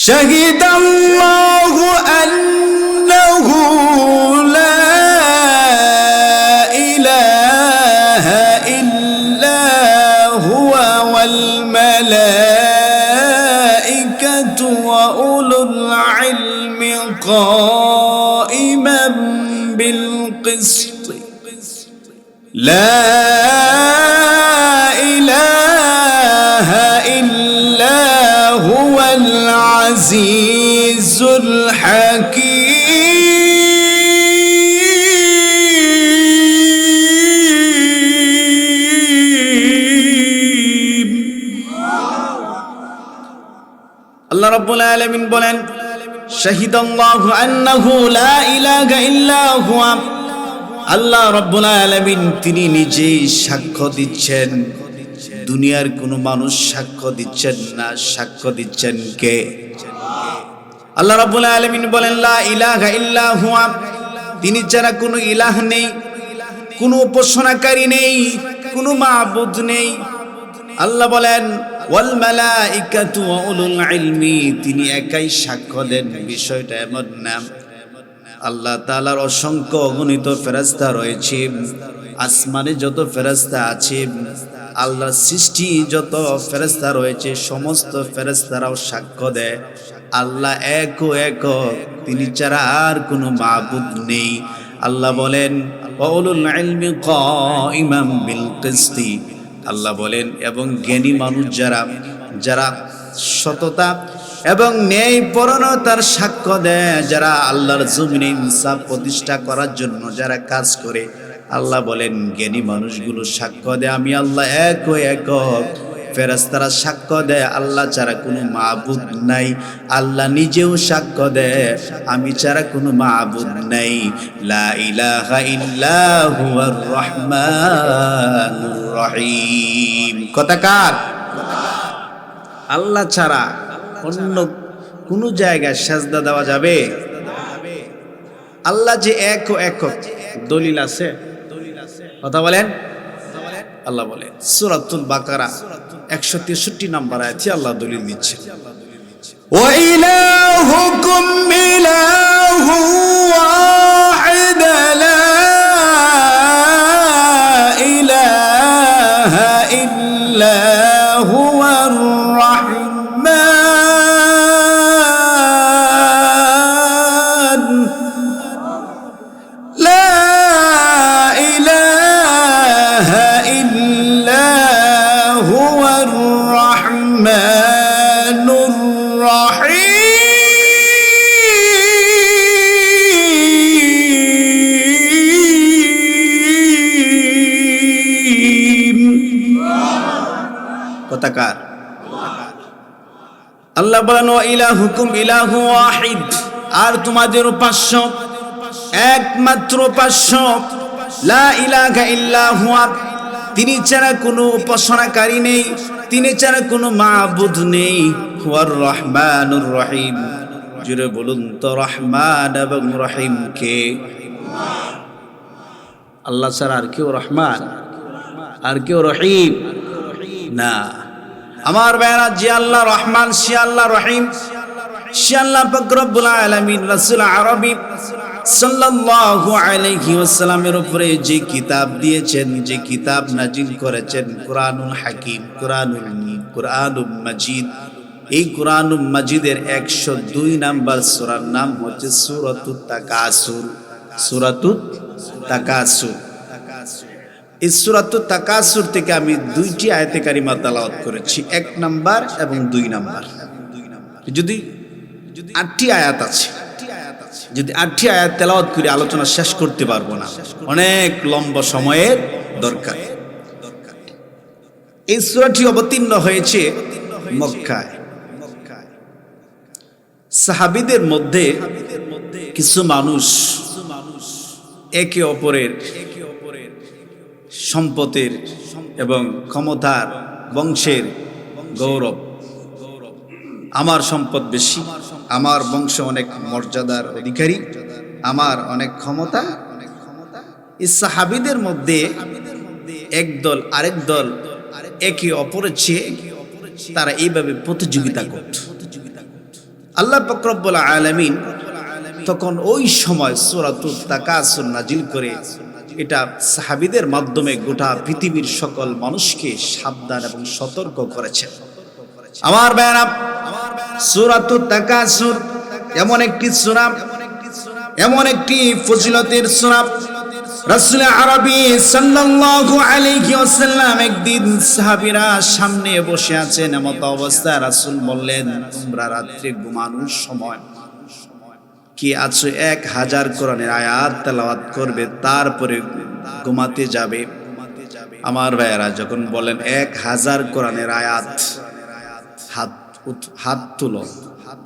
শাহিদাল্লাহু আন্নাহু লা ইলাহা ইল্লা হুয়া ওয়াল মালাইকাতু ওয়া উলুল ইলমি কাইমান বিল কিসত লা العزيز الحكيم الله رب العالمين বলেন শাহিদাল্লাহু আন্নাহু লা ইলাহা ইল্লা হুয়া আল্লাহ রাব্বুল আলামিন তিনি নিজেই সাক্ষ্য দিচ্ছেন দুনিয়ার কোনো মানুষ সাক্ষ্য দিচ্ছেন না সাক্ষ্য দিচ্ছেন কে আল্লাহ রাব্বুল আলামিন বলেন লা ইলাহা ইল্লা হুয়া তিনি ছাড়া কোনো ইলাহ নেই কোনো উপাসনাকারী নেই কোনো মাবুদ নেই আল্লাহ বলেন ওয়াল মালাইকাতু ওয়া উলুল ইলমি তিনি একাই সাক্ষ্য দেন বিষয়টা এমন না আল্লাহ তাআলার অসংখ্য অগণিত ফেরেশতা রয়েছে আসমানে যত ফেরেশতা আছে আল্লাহর সৃষ্টি যত ফেরেশতা রয়েছে সমস্ত ফেরেশতারাও সাক্ষ্য দেয় আল্লাহ এক ও একক তিনি ছাড়া আর কোনো মাবুদ নেই আল্লাহ বলেন উলুল ইলমি কাইমান বিল কিসতি আল্লাহ বলেন এবং জ্ঞানী মানুষ যারা সততা এবং ন্যায়পরায়ণতার সাক্ষ্য দেয় যারা আল্লাহর জমিনে ইনসাফ প্রতিষ্ঠা করার জন্য যারা কাজ করে আল্লাহ বলেন জ্ঞানী মানুষগুলো সাক্ষ্য দেয় আমি আল্লাহ এক ও একক ফেরেশতারা সাক্ষ্য দেয় আল্লাহ ছাড়া কোনো মাবুদ নাই আল্লাহ নিজেও সাক্ষ্য দেয় আমি ছাড়া কোনো মাবুদ নাই লা ইলাহা ইল্লা হুয়ার রহমানুর রহিম কথাকার আল্লাহ ছাড়া অন্য কোন জায়গায় সেজদা দেওয়া যাবে আল্লাহ যে এক ও একক দলিল আছে কথা বলেন আল্লাহ বলেন সূরাতুল বাকারা 163 নম্বর আয়াতে আল্লাহ দলিল দিচ্ছে ওয়া ইলাহুকুম ইলাহু ওয়াহিদ লা ইলাহা ইল্লা হুয়ার রাহমান লা الرحمن الرحيم কথাকার আল্লাহ বলেন ওয়া ইলাহুকুম ইলাহু ওয়াহিদ আর তোমাদের উপাস্য একমাত্র উপাস্য লা ইলাহা ইল্লা হুয়া তিনি ছাড়া কোনো উপাসনাকারী নেই তিনি ছাড়া কোনো মাবুদ নেই হুয়ার রহমানুর রহিম জুড়ে বলুন তো রহমান এবং রহিম কে আল্লাহ ছাড়া আর কেউ রহমান আর কেউ রহিম না আমার ভাইরা যে আল্লাহ রহমান সে আল্লাহ রহিম সে আল্লাহ পাক রব্বুল আলামিন রাসূল আরবি সাল্লাল্লাহু আলাইহি ওয়াসাল্লামের উপরে যে কিতাব দিয়েছেন যে কিতাব নাজিল করেছেন কুরআনুল হাকিম কুরআনুল মাজিদ এই কুরআনুল মাজিদের 102 নাম্বার সূরার নাম হচ্ছে সূরাতুত তাকাসুর সূরাতুত তাকাসুর এই সূরাতুত তাকাসুর থেকে আমি দুইটি আয়াতে কারিমা তেলাওয়াত করেছি 1 নাম্বার এবং 2 নাম্বার যদি 8টি আয়াত আছে যদি 8টি আয়াত তেলাওয়াত করে আলোচনা শেষ করতে পারবো না অনেক লম্বা সময়ের দরকার এই সূরাটি অবতীর্ণ হয়েছে মক্কায় সাহাবীদের মধ্যে কিছু মানুষ একে অপরের সম্পদের এবং ক্ষমতার বংশের গৌরব আমার সম্পদ বেশি আমার বংশ অনেক মর্যাদার অধিকারী আমার অনেক ক্ষমতা এই সাহাবীদের মধ্যে একদল আরেক দল একে অপরের চেয়ে তারা এইভাবে প্রতিযোগিতা করত আল্লাহ পাক রব্বুল আলামিন তখন ওই সময় সূরাতুত তাকাসুর নাজিল করে এটা সাহাবীদের মাধ্যমে গোটা পৃথিবীর সকল মানুষকে সাবধান এবং সতর্ক করেছেন। আমার ভাইরা, সূরাতুত তাকাসুর এমন একটি সূরা, এমন একটি ফজিলতের সূরা। রাসূল আরবী সাল্লাল্লাহু আলাইহি ওয়াসাল্লাম একদিন সাহাবীরা সামনে বসে আছেন, এমত অবস্থায় রাসূল বললেন, তোমরা রাত্রে ঘুমানোর সময় কি আছো 1000 কোরআনের আয়াত তেলাওয়াত করবে, তারপরে ঘুমাতে যাবে। আমার ভাইয়েরা, যখন বলেন 1000 কোরআনের আয়াত, হাত তুলো,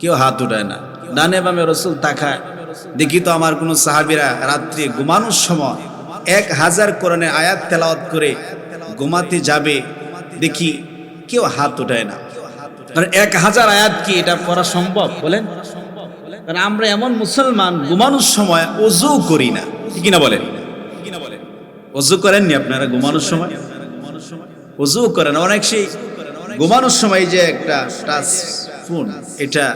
কেউ হাত উঠায় না। ডানে বামে রাসূল তাকায়, দেখি তো আমার কোন সাহাবীরা রাত্রে ঘুমানোর সময় 1000 কোরআনের আয়াত তেলাওয়াত করে ঘুমাতে যাবে, দেখি কেউ হাত উঠায় না। 1000 আয়াত কি এটা পড়া সম্ভব বলেন? কারণ আমরা এমন মুসলমান ঘুমানোর সময় ওযু করি না, কি না বলেন? ওযু করেননি আপনারা ঘুমানোর সময়? ওযু করেন অনেক, সেই ঘুমানোর সময় যে একটা টাচ ফোন, এটা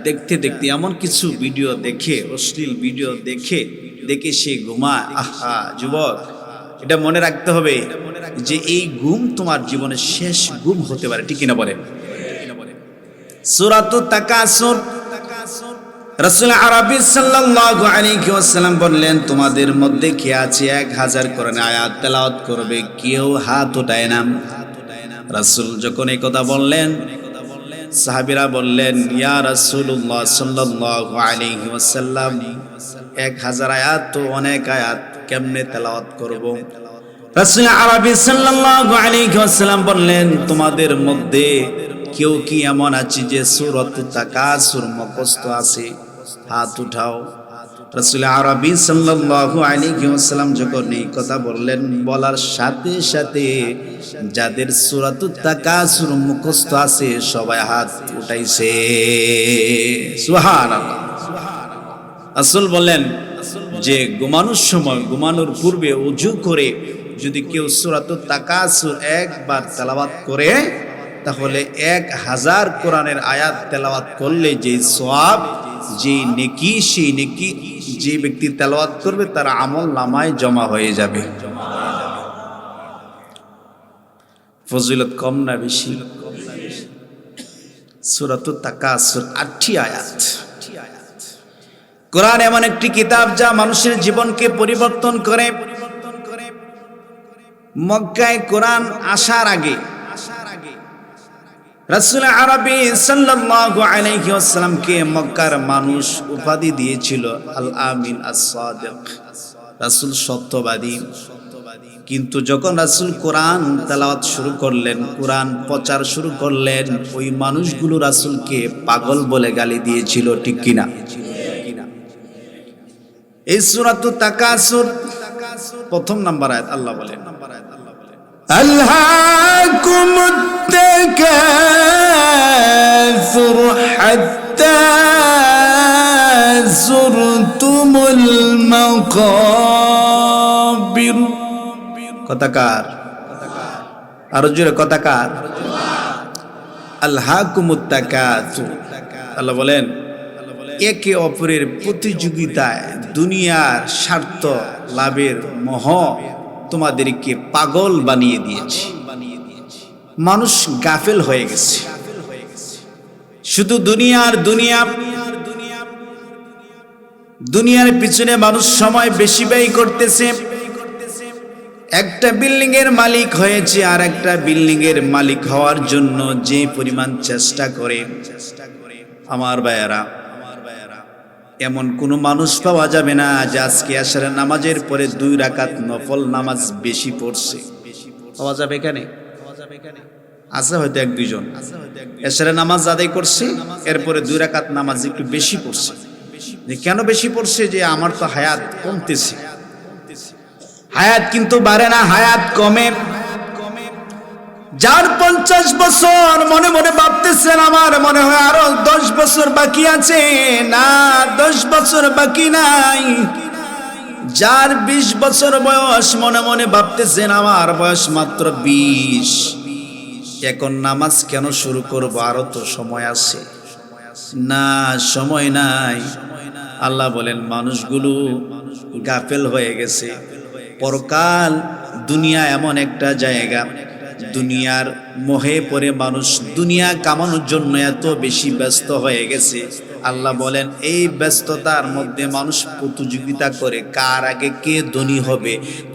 দেখতে দেখতে এমন কিছু ভিডিও দেখে, অশ্লীল ভিডিও দেখে সে ঘুমায়। আহা যুবক, এটা মনে রাখতে হবে যে এই ঘুম তোমার জীবনের শেষ ঘুম হতে পারে, ঠিক কিনা বলেন? সূরাতুত তাকাসুর, রাসূল আরবী সাল্লাল্লাহু আলাইহি ওয়াসাল্লাম বললেন, তোমাদের মধ্যে কে আছে 1000 কোরআনের আয়াত তেলাওয়াত করবে? কেউ হাত উঠায় না। রাসূল যখন এই কথা বললেন, সাহাবীরা বললেন, ইয়া রাসূলুল্লাহ সাল্লাল্লাহু আলাইহি ওয়াসাল্লাম, 1000 আয়াত তো অনেক আয়াত, কেমনে তেলাওয়াত করব? রাসূল আরবী সাল্লাল্লাহু আলাইহি ওয়াসাল্লাম বললেন, তোমাদের মধ্যে কেউ কি এমন আছে যে সূরাতুত তাকাসুর মুখস্থ আছে? হাত উঠাও। রাসূল আরবী সাল্লাল্লাহু আলাইহি ওয়াসাল্লাম যখন এই কথা বললেন, বলার সাথে সাথে যাদের সূরাতুত তাকাসুর মুখস্থ আছে সবাই হাত উঠাইছে। সুবহানাল্লাহ। রাসূল বললেন যে ঘুমানোর সময়, ঘুমানোর পূর্বে ওযু করে যদি কেউ সূরাতুত তাকাসুর একবার তেলাওয়াত করে, তাহলে 1000 কোরআনের আয়াত তেলাওয়াত করলে যে সওয়াব, যে নেকি, সেই নেকি যে ব্যক্তি তেলাওয়াত করবে তার আমল নামায় জমা হয়ে যাবে। ফজিলত কম না বেশি? সূরাতুত তাকাসুর 8টি আয়াত। কোরআন এমন একটি কিতাব যা মানুষের জীবনকে পরিবর্তন করে। মক্কায় কোরআন আসার আগে রাসূল আরবী সাল্লাল্লাহু আলাইহি ওয়াসাল্লামকে মক্কার মানুষ উপাধি দিয়েছিল আল আমিন আস-সাদিক, রাসূল সত্যবাদী। কিন্তু যখন রাসূল কোরআন তেলাওয়াত শুরু করলেন, কোরআন প্রচার শুরু করলেন, ওই মানুষগুলো রাসূলকে পাগল বলে গালি দিয়েছিল, ঠিক কিনা? এই সূরাতুত তাকাসুর প্রথম নাম্বার আয়াত আল্লাহ বলেন, আলহাকুমুত তাকাসুর হাত্তা যুরতুমুল মাকাবির। কথাকার আরো জোরে, কথাকার। আলহাকুমুত তাকাসুর, আল্লাহ বলেন একে অপরের প্রতিযোগিতায় দুনিয়ার স্বার্থ লাভের মোহ তোমাদেরকে পাগল বানিয়ে দিয়েছে। মানুষ গাফেল হয়ে গেছে, শুধু দুনিয়ার পিছনে মানুষ সময় বেশি ব্যয় করতেছে। একটা বিল্ডিং এর মালিক হয়েছে, আর একটা বিল্ডিং এর মালিক হওয়ার জন্য যে পরিমাণ চেষ্টা করে, আমার ভাইয়েরা, এমন কোনো মানুষ পাওয়া যাবে না যে আজকে আসরের নামাজের পরে 2 রাকাত নফল নামাজ বেশি পড়ছে। পাওয়া যাবে এখানে? আছে হয়তো 1-2 জন আসরের নামাজ আদায় করছে, এরপরে 2 রাকাত নামাজ একটু বেশি পড়ছে। কেন বেশি পড়ছে? যে আমার তো হায়াত কমতেছে। হায়াত কিন্তু বাড়ে না, হায়াত কমে। যার 50 বছর মনে মনে ভাবতেছেন আমার মনে হয় আরো 10 বছর বাকি আছে, না 10 বছর বাকি নাই। যার 20 বছর বয়স মনে মনে ভাবতেছেন আমার বয়স মাত্র 20, এখন নামাজ কেন শুরু করব, আরো তো সময় আছে। না, সময় নাই। আল্লাহ বলেন মানুষগুলো গাফেল হয়ে গেছে। পরকাল দুনিয়া এমন একটা জায়গা, দুনিয়ার মোহে পড়ে মানুষ দুনিয়া কামানোর জন্য এত বেশি ব্যস্ত হয়ে গেছে। আল্লাহ বলেন এই ব্যস্ততার মধ্যে মানুষ প্রতিযোগিতা করে কার আগে কে ধনী হবে,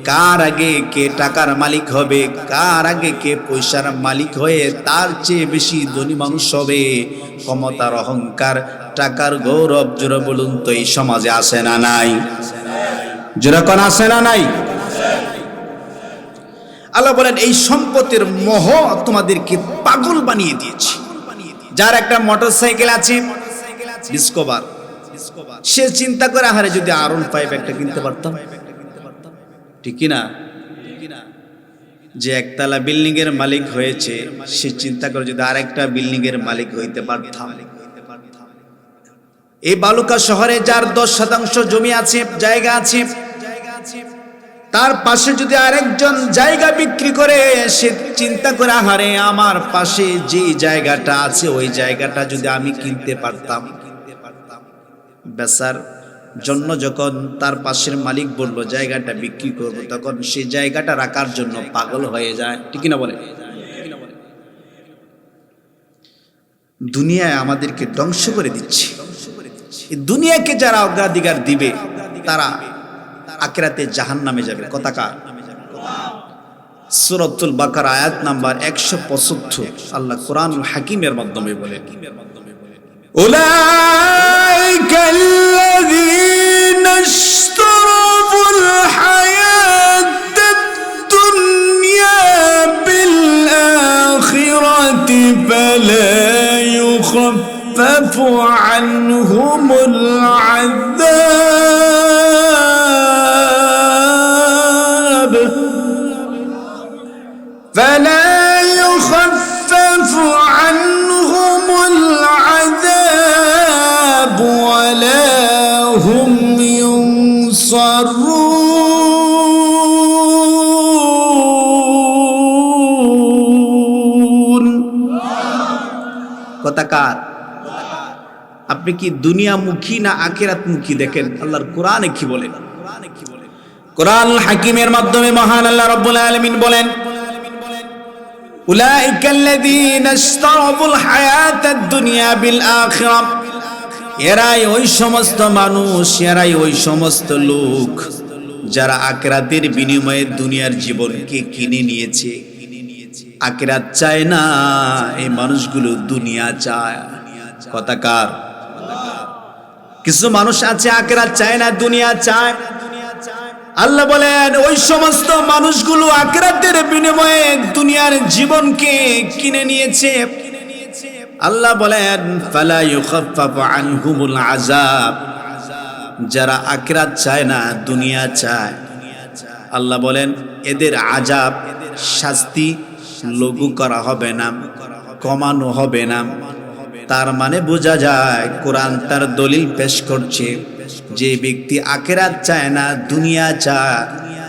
কার আগে কে টাকার মালিক হবে, কার আগে কে পয়সার মালিক হয়ে তার চেয়ে বেশি ধনী মানুষ হবে। ক্ষমতার অহংকার, টাকার গৌরব, জোরে বলুন তো এই সমাজে আসে না নাই? জোরে কোন আসে না নাই? আল্লাহ বলেন এই সম্পদের মোহ তোমাদেরকে পাগল বানিয়ে দিয়েছে। যার একটা মোটরসাইকেল আছে ডিসকভার, সে চিন্তা করে আহারে যদি R15 একটা কিনতে পারতাম, ঠিক না? যে একতলা বিল্ডিং এর মালিক হয়েছে সে চিন্তা করে যদি আরেকটা বিল্ডিং এর মালিক হইতে পারতাম। এই বালুকা শহরে যার 10% জমি আছে, জায়গা আছে, তার পাশে যদি আরেকজন জায়গা বিক্রি করে সে চিন্তা করে আহারে আমার পাশে যে জায়গাটা আছে ওই জায়গাটা যদি আমি কিনতে পারতাম। বেচার জন্য যখন তার পাশের মালিক বলল জায়গাটা বিক্রি করব, তখন সেই জায়গাটা রাখার জন্য পাগল হয়ে যায়, ঠিক না বলে? দুনিয়ায় আমাদেরকে ধ্বংস করে দিচ্ছে। এই দুনিয়াকে যারা অগ্রাধিকার দিবে তারা আখিরাতে জাহান্নামে যাবে। কথাকার সূরাতুল বাকারা আয়াত নাম্বার 175 আল্লাহ কোরআনুল হাকিমের মাধ্যমে বলেন, উলাইকাল্লাযীনা ইশতারাবুল হায়াতাদ দুনিয়া বিল আখিরাতি ফালা ইউখাফফাফু আনহুমুল আযাব فلا يخفف عنهم العذاب ولا هم ينصرون। কথাকার আপনি কি দুনিয়ামুখী না আখিরাতমুখী? দেখেন আল্লাহর কোরআনে কি বলেন। কোরআনুল হাকিমের মাধ্যমে মহান আল্লাহ রাব্বুল আলামিন বলেন, উলাইকাল্লাযীনা ইশতারাবুল হায়াতাদ দুনিয়া বিল আখিরাহ, এরাই ওই সমস্ত মানুষ, এরাই ওই সমস্ত লোক যারা আখিরাতের বিনিময়ে দুনিয়ার জীবনকে কিনে নিয়েছে। আখিরাত চায় না, এই মানুষগুলো দুনিয়া চায়। কথাকার কিছু মানুষ আছে আখিরাত চায় না, দুনিয়া চায়। আল্লাহ বলেন ওই সমস্ত মানুষগুলো আখিরাতের বিনিময়ে দুনিয়ার জীবনকে কিনে নিয়েছে। আল্লাহ বলেন ফালা ইউখাফফাফু আনহুমুল আযাব, যারা আখিরাত চায় না দুনিয়া চায়, আল্লাহ বলেন এদের আযাব, শাস্তি লঘু করা হবে না, কমানো হবে না। তার মানে বোঝা যায় কোরআন তার দলিল পেশ করছে, যে ব্যক্তি আখিরাত চায় না দুনিয়া চায়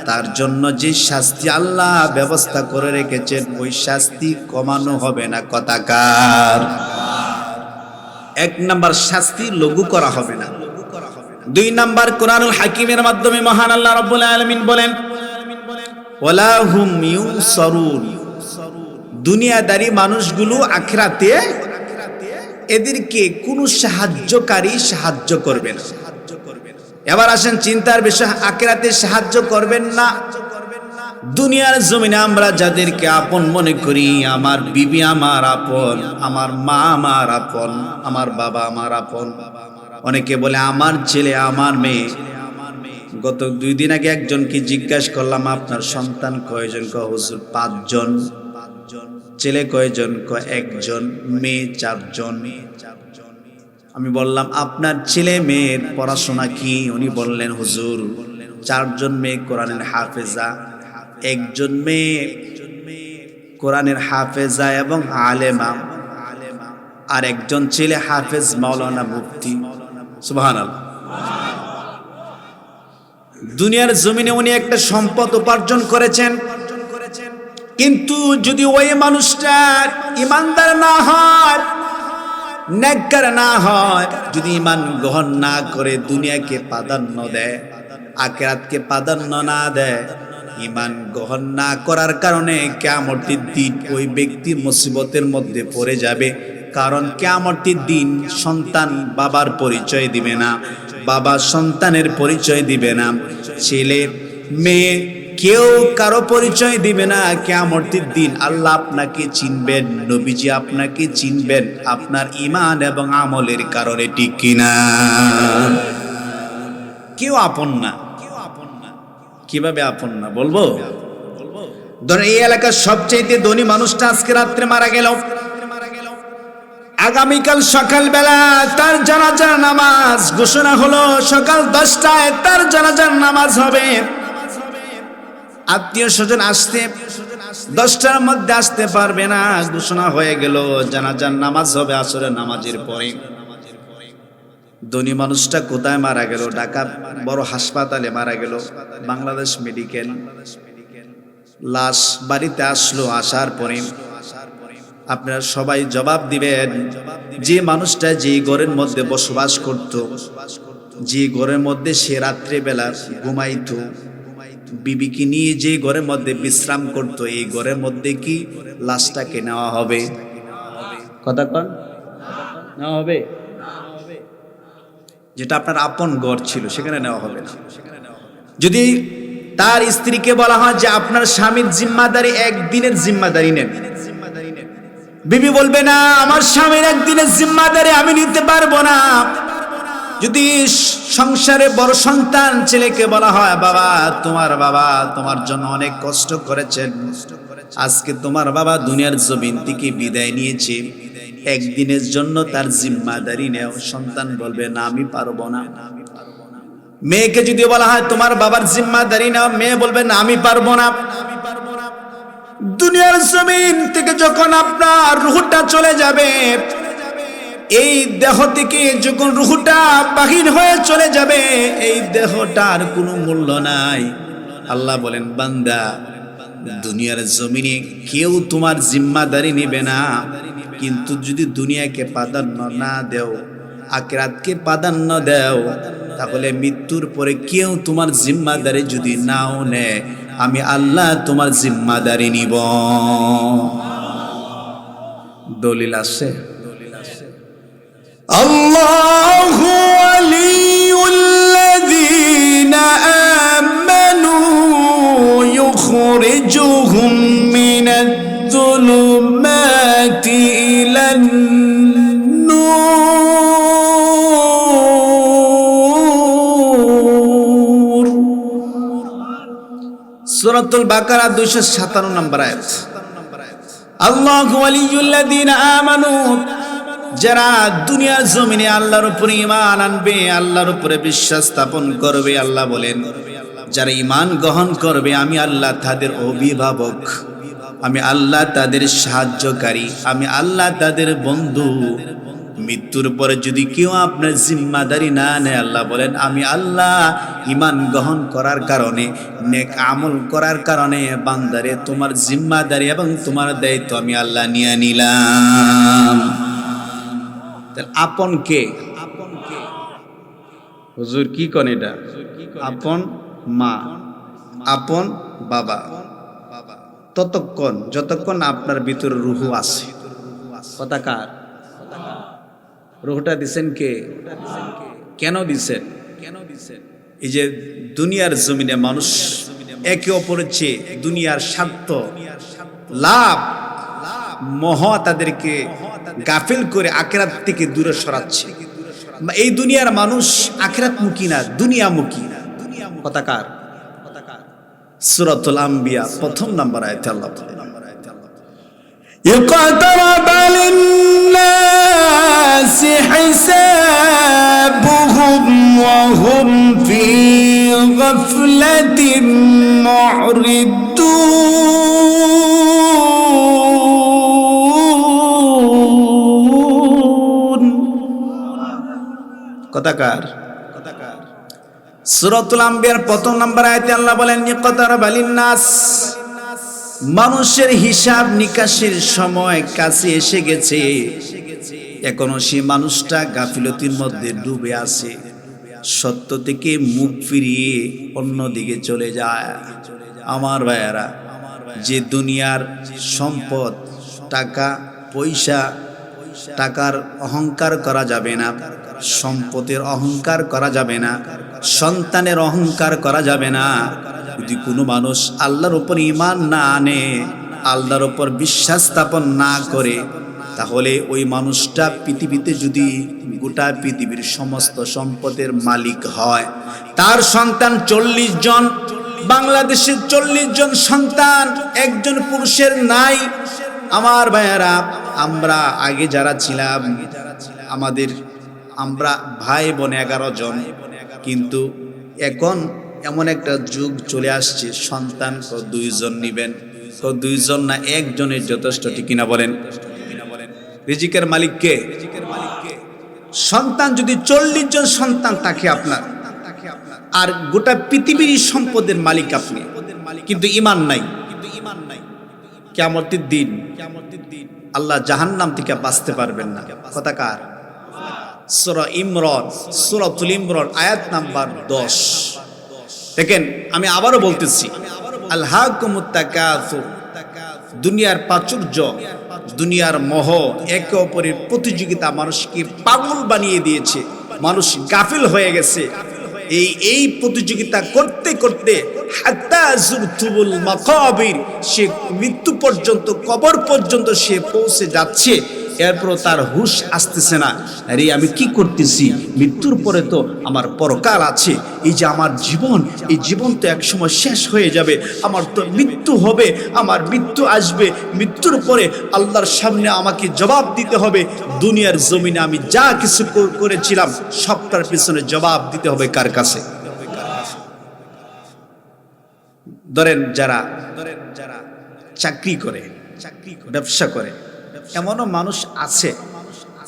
তার জন্য যে শাস্তি আল্লাহ ব্যবস্থা করে রেখেছেন ওই শাস্তি কমানো হবে না। কথাকার 1 নাম্বার শাস্তি লঘু করা হবে না। 2 নাম্বার কোরআনুল হাকিমের মাধ্যমে মহান আল্লাহ রাব্বুল আলামিন বলেন, ওয়ালা হুম ইউনসারুন, দুনিয়াদারী মানুষগুলো আখিরাতে এদেরকে কোনো সাহায্যকারী সাহায্য করবে না। এবার আসেন চিন্তার বিষয়, আখিরাতে সাহায্য করবেন না। দুনিয়ার জমিনে আমরা যাদেরকে আপন মনে করি, আমার বিবি আমার আপন, আমার মা আমার আপন, আমার বাবা আমার আপন, অনেকে বলে আমার ছেলে আমার মেয়ে। গত 2 দিন আগে একজনকে জিজ্ঞাসা করলাম আপনার সন্তান কয়জন? হুজুর 5 জন। ছেলে কয়জন? 1 জন। মেয়ে 4 জন। আমি বললাম আপনার ছেলে মেয়ের পড়াশোনা কি? উনি বললেন হুজুর 4 জন মেয়ে কোরআনের হাফেজা, 1 জন মেয়ে কোরআনের হাফেজা এবং আলেমা, আর 1 জন ছেলে হাফেজ মাওলানা মুফতি। সুবহানাল্লাহ। দুনিয়ার জমিনে উনি একটা সম্পদ উপার্জন করেছেন, কিন্তু যদি ওই মানুষটা ইমানদার না হয়, নেককার না হয়, যদি ঈমান গ্রহণ না করে, দুনিয়াকে প্রাধান্য দেয়, আখিরাতকে প্রাধান্য না দেয়, ঈমান গ্রহণ না করার কারণে কিয়ামতের দিন ওই ব্যক্তি মুসিবতের মধ্যে পড়ে যাবে। কারণ কিয়ামতের দিন সন্তান বাবার পরিচয় দিবে না, বাবা সন্তানের পরিচয় দিবে না, ছেলে মেয়ে কেউ কারো পরিচয় দিবে না। কিয়ামতের দিন আল্লাহ আপনাকে চিনবেন, নবীজি আপনাকে চিনবেন আপনার ঈমান এবং আমলের কারণে, ঠিক কিনা? কেউ আপন না। কিভাবে আপন না বলবো? ধর এই এলাকার সবচেয়ে ধনী মানুষটা আজকে রাত্রে মারা গেল, আগামীকাল সকালবেলা তার জানাজার নামাজ ঘোষণা হলো, সকাল 10টায় তার জানাজার নামাজ হবে। আত্মীয় স্বজন আসতে 10টার মধ্যে আসতে পারবে না, ঘোষণা হয়ে গেল জানাজার নামাজ হবে আসরের নামাজের পরে। ধনী মানুষটা কোথায় মারা গেল? ঢাকা বড় হাসপাতালে মারা গেল, বাংলাদেশ মেডিকেল। লাশ বাড়িতে আসলো, আসার পরে আপনারা সবাই জবাব দিবেন, যে মানুষটা যে ঘরের মধ্যে বসবাস করত, যে ঘরের মধ্যে সে রাত্রিবেলা ঘুমাইতো, বিবিকে নিয়ে যে ঘরের মধ্যে বিশ্রাম করত, এই ঘরের মধ্যে কি লাশটাকে নেওয়া হবে? কথা কন, নেওয়া হবে? যেটা আপনার আপন ঘর ছিল সেখানে নেওয়া হবে না। যদি তার স্ত্রীকে বলা হয় যে আপনার স্বামীর জিম্মাদারি একদিনের জিম্মাদারি নেন, বিবি বলবে না আমার স্বামীর একদিনের জিম্মাদারি আমি নিতে পারবো না। যদি সংসারে বড় সন্তান ছেলেকে বলা হয় বাবা তোমার জন্য অনেক কষ্ট করেছেন, আজকে তোমার বাবা দুনিয়ার জমিন থেকে বিদায় নিয়েছে, একদিনের জন্য তার জিম্মাদারি নেও, সন্তান বলবে না আমি পারবো না। মেয়েকে যদি বলা হয় তোমার বাবার জিম্মাদারি নাও, মেয়ে বলবে না আমি পারবো না। দুনিয়ার জমিন থেকে যখন আপনার রূহটা চলে যাবে, এই দেহ থেকে যখন রূহটা বাহির হয়ে চলে যাবে, এই দেহটার কোনো মূল্য নাই। আল্লাহ বলেন বান্দা দুনিয়ার জমিনে কেউ তোমার জিম্মাদারি নেবে না, কিন্তু যদি দুনিয়াকে প্রাধান্য না দেও, আখিরাতকে প্রাধান্য দেও, তাহলে মৃত্যুর পরে কেউ তোমার জিম্মাদারি যদি নাও নেয়, আমি আল্লাহ তোমার জিম্মাদারি নিব। দলিল আছে? আল্লাহু ওয়ালিয়ুল্লাযীনা আমানু ইউখরিজুহুম মিনাজ-যুলুমাতি ইলান-নূর। সূরাতুল বাকারা 257 নম্বর আয়াত। আল্লাহু ওয়ালিয়ুল্লাযীনা আমানু, যারা দুনিয়ার জমিনে আল্লাহর উপরে ঈমান আনবে, আল্লাহর উপরে বিশ্বাস স্থাপন করবে, আল্লাহ বলেন যারা ঈমান গ্রহণ করবে আমি আল্লাহ তাদের অভিভাবক, আমি আল্লাহ তাদের সাহায্যকারী, আমি আল্লাহ তাদের বন্ধু। মৃত্যুর পরে যদি কেউ আপনার জিম্মাদারি না নেয়, আল্লাহ বলেন আমি আল্লাহ ঈমান গ্রহণ করার কারণে, নেক আমল করার কারণে বান্দারে তোমার জিম্মাদারি এবং তোমার দায়িত্ব আমি আল্লাহ নিয়ে নিলাম। আপন কে? হুজুর কি কোন এটা? আপন মা, আপন বাবা, ততক্ষণ যতক্ষণ আপনার ভিতরে রূহ আছে। কথা কার? রূহটা দিছেন কে? কেন দিছেন? এই যে দুনিয়ার জমিনে মানুষ একে অপরের চেয়ে দুনিয়ার স্বার্থ লাভ মোহ তাদেরকে গাফিল করে আখিরাত থেকে দূরে সরাচ্ছে। এই দুনিয়ার মানুষ আখিরাতমুখী না, দুনিয়ামুখী। কথা কার? সূরাতুল আম্বিয়া 1 নম্বর আয়াতে আল্লাহ বলেন ইকতারাবা লিন-নাসি হিসাবুহুম ওয়া হুম ফি গাফলাতিন মুরিদুন। কথাকার? সূরাতুল আম্বিয়ার 1 নম্বর আয়াতে আল্লাহ বলেন ইকতারাবা লিন-নাস, মানুষের হিসাব নিকাশের সময় কাছে এসে গেছে। এখনো সেই মানুষটা গাফিলতির মধ্যে ডুবে আছে, সত্য থেকে মুখ ফিরিয়ে অন্যদিকে চলে যায়। আমার ভাইয়ারা, যে দুনিয়ার সম্পদ, টাকা পয়সা, টাকার অহংকার করা যাবে না, সম্পদের অহংকার করা যাবে না, সন্তানের অহংকার করা যাবে না। যদি কোনো মানুষ আল্লাহর উপর ঈমান না আনে, আল্লাহর উপর বিশ্বাস স্থাপন না করে, তাহলে ওই মানুষটা পৃথিবীতে যদি গোটা পৃথিবীর সমস্ত সম্পদের মালিক হয়, তার সন্তান 40 জন, বাংলাদেশের 40 জন সন্তান একজন পুরুষের নাই। আমার ভাইয়েরা, আমরা আগে যারা ছিলাম, আমরা ভাই বোন 11 জন, কিন্তু এখন এমন একটা যুগ চলে আসছে, সন্তান 2 জন নিবেন, 2 জন না, একজনের যথেষ্ট, ঠিক কিনা বলেন? রিজিকের মালিক কে? সন্তান যদি 40 জন সন্তান থাকে আপনার, আর গোটা পৃথিবীর সম্পদের মালিক আপনি, কিন্তু ঈমান নাই, কিয়ামতের দিন আল্লাহ জাহান্নাম থেকে বাঁচতে পারবেন না। কথা কার? সূরাতুল ইমরান আয়াত নাম্বার 10। দেখেন, আমি আবারও বলতেছি, আলহাকুমুত তাকাসুর, দুনিয়ার প্রাচুর্য, দুনিয়ার মোহ, একে অপরের প্রতিযোগিতা মানুষকে পাগল বানিয়ে দিয়েছে, মানুষ গাফিল হয়ে গেছে। এই প্রতিযোগিতা করতে করতে হাত্তা যুরতুল মাকাবির, সে মৃত্যু পর্যন্ত, কবর পর্যন্ত সে পৌঁছে যাচ্ছে। এরপর তার হুঁশ আসতেছে না, আরে আমি কি করতেছি, মৃত্যুর পরে তো আমার পরকাল আছে, এই যে আমার জীবন, এই জীবন তো একসময় শেষ হয়ে যাবে, আমার তো মৃত্যু হবে, আমার মৃত্যু আসবে, মৃত্যুর পরে আল্লাহর সামনে আমাকে জবাব দিতে হবে। দুনিয়ার জমিনে আমি যা কিছু করেছিলাম সবটার পিছনে জবাব দিতে হবে কার কাছে? ধরেন যারা চাকরি করে, ব্যবসা করে, এমনও মানুষ আছে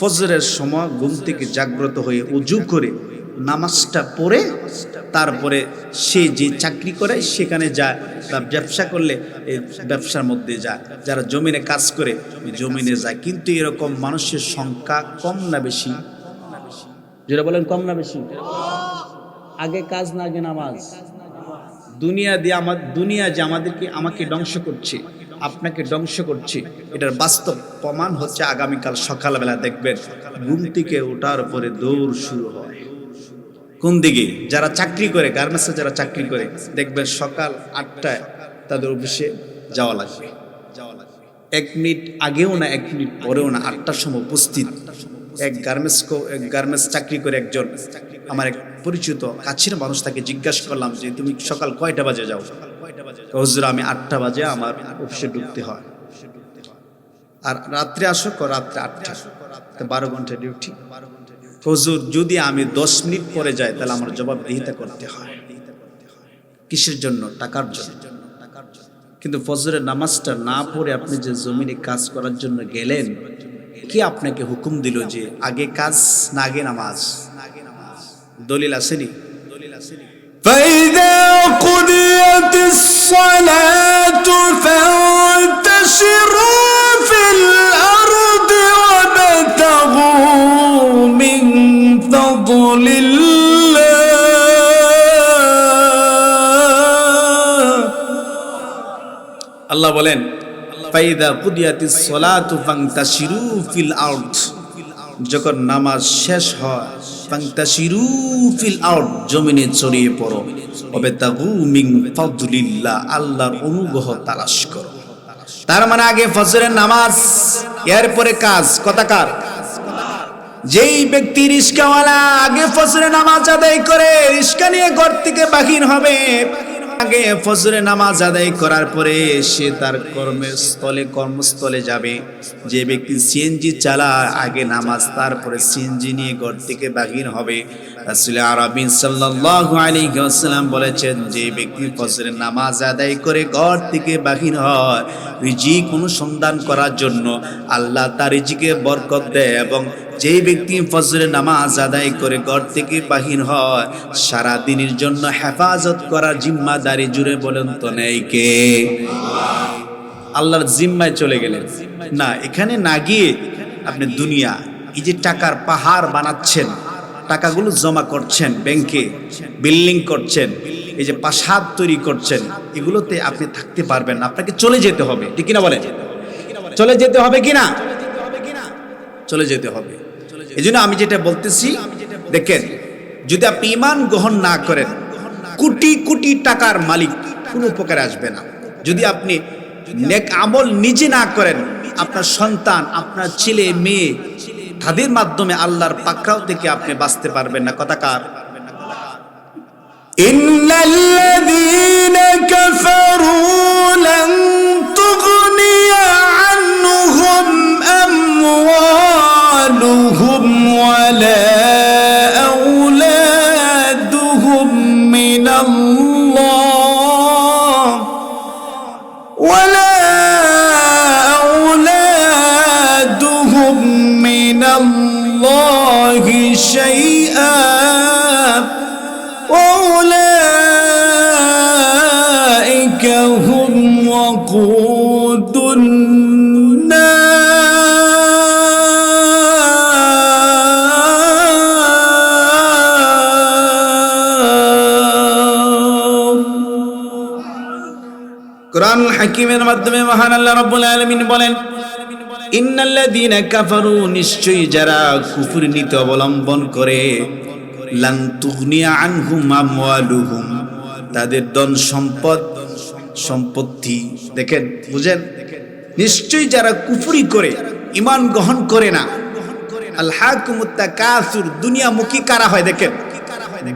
ফজরের সময় ঘুম থেকে জাগ্রত হয়ে ওযু করে নামাজটা পড়ে তারপরে সে যে চাকরি করে সেখানে যায়, বা ব্যবসা করলে এই ব্যবসার মধ্যে যায়, যারা জমিনে কাজ করে জমিনে যায়। কিন্তু এরকম মানুষের সংখ্যা কম না বেশি? যেটা বলেন কম না বেশি? আগে কাজ না আগে নামাজ? দুনিয়া যে আমাকে ধ্বংস করছে, আপনাকে ধ্বংস করছে, এটার বাস্তব প্রমাণ হচ্ছে আগামীকাল সকালবেলা দেখবেন ঘুম থেকে ওঠার পরে দৌড় শুরু হয়। কোন দিকে? যারা চাকরি করে, গার্মেন্টসে যারা চাকরি করে, দেখবেন সকাল 8টায় তাদের অফিসে যাওয়া লাগবে। 1 মিনিট আগেও না 1 মিনিট পরেও না, 8টার সময় উপস্থিত। এক গার্মেন্টস চাকরি করে একজন, আমার এক পরিচিত কাছের মানুষ, তাকে জিজ্ঞাসা করলাম যে তুমি সকাল কয়টা বাজে যাও? হুজুর আমি 8টা বাজে আমার অফিসে ঢুকতে হয়। আর রাত্রে আসো? রাত্রে 8টা, 12 ঘন্টা ডিউটি। হুজুর যদি আমি 10 মিনিট পরে যাই তাহলে আমার জবাবদিহিতা করতে হয়। কিসের জন্য? টাকার জন্য। কিন্তু ফজরের নামাজটা না পড়ে আপনি যে জমিনে কাজ করার জন্য গেলেন, কি আপনাকে হুকুম দিল যে আগে কাজ না আগে নামাজ? দলিল আসেনি? فإذا قضيت الصلاة فانتشروا في الأرض وابتغوا من فضل الله। আল্লাহ বলেন ফাইদা কুদিয়াতিস সালাতু ফান্তাশিরু ফিল আরদ, যখন নামাজ শেষ হয়, ফান্তাশিরু ফিল আরদ, জমিনে ছড়িয়ে পড়ো, ওয়াবতাগু মিন ফাদলিল্লাহ, আল্লাহর অনুগ্রহ তালাশ করো। তার মানে আগে ফজরের নামাজ, এরপরে কাজ। কথাকার? যেই ব্যক্তি রিস্কাওয়ালা আগে ফজরের নামাজ আদায় করে রিস্কা নিয়ে ঘর থেকে বাহির হবে, আগে ফজরের নামাজ আদায় করার পরে সে তার কর্মস্থলে যাবে। যে ব্যক্তি সিএনজি চালায় আগে নামাজ, তারপরে সিএনজি নিয়ে ঘর থেকে বাহির হবে। রাসূল আরবি সাল্লাল্লাহু আলাইহি ওয়াসাল্লাম বলেছেন, যে ব্যক্তি ফজরের নামাজ আদায় করে ঘর থেকে বাহির হয় রিজিক অনুসন্ধান করার জন্য, আল্লাহ তার রিজিকে বরকত দেয়। এবং যে ব্যক্তি ফজরের নামাজ আদায় করে ঘর থেকে বাহির হয়, সারা দিনের জন্য হেফাজত করার জিম্মাদারি, জুড়ে বলেন তো নেই কে? আল্লাহর জিম্মায় চলে গেলেন। না, এখানে না গিয়ে আপনি দুনিয়া, এই যে টাকার পাহাড় বানাচ্ছেন, টাকাগুলো জমা করছেন ব্যাংকে, বিল্ডিং করছেন, এই যে প্রাসাদ তৈরি করছেন, এগুলোতে আপনি থাকতে পারবেন না, আপনাকে চলে যেতে হবে, ঠিক কিনা বলেন? চলে যেতে হবে কিনা? চলে যেতে হবে। এই জন্য আমি যেটা বলতেছি, দেখেন, যদি আপনি ঈমান গ্রহণ না করেন, কোটি কোটি টাকার মালিক কোনো উপকারে আসবে না। যদি আপনি নেক আমল নিজে না করেন, আপনার সন্তান, আপনার ছেলে মেয়ে, তাদের মাধ্যমে আল্লাহর পাকড়াও থেকে আপনি বাঁচতে পারবেন না। কথাকার ইন্নাল্লাযীনা কাফারু লান তুগনিয়া আনহুম আমওয়ালুহুম ওয়ালা আওলাদুহুম মিনাল্লাহ ওয়ালা আওলাদুহুম মিনাল্লাহি শাইআ أولئك هم وقود النار কোরআন হাকিমের মাধ্যমে মহান আল্লাহ রাব্বুল আলামিন বলেন, ইন্নাল্লাযীনা কাফারু, নিশ্চয়ই যারা কুফর নীতি অবলম্বন করে, লান তুগনিয়া আনহুম আমওয়ালুহুম, তাদের ধন সম্পদ সম্পত্তি, দেখেন বুঝেন, নিশ্চয়ই যারা কুফরি করে, ঈমান গ্রহণ করে না, আল হাকুমুত তাকাসুর, দুনিয়ামুখী কারা হয়? দেখেন,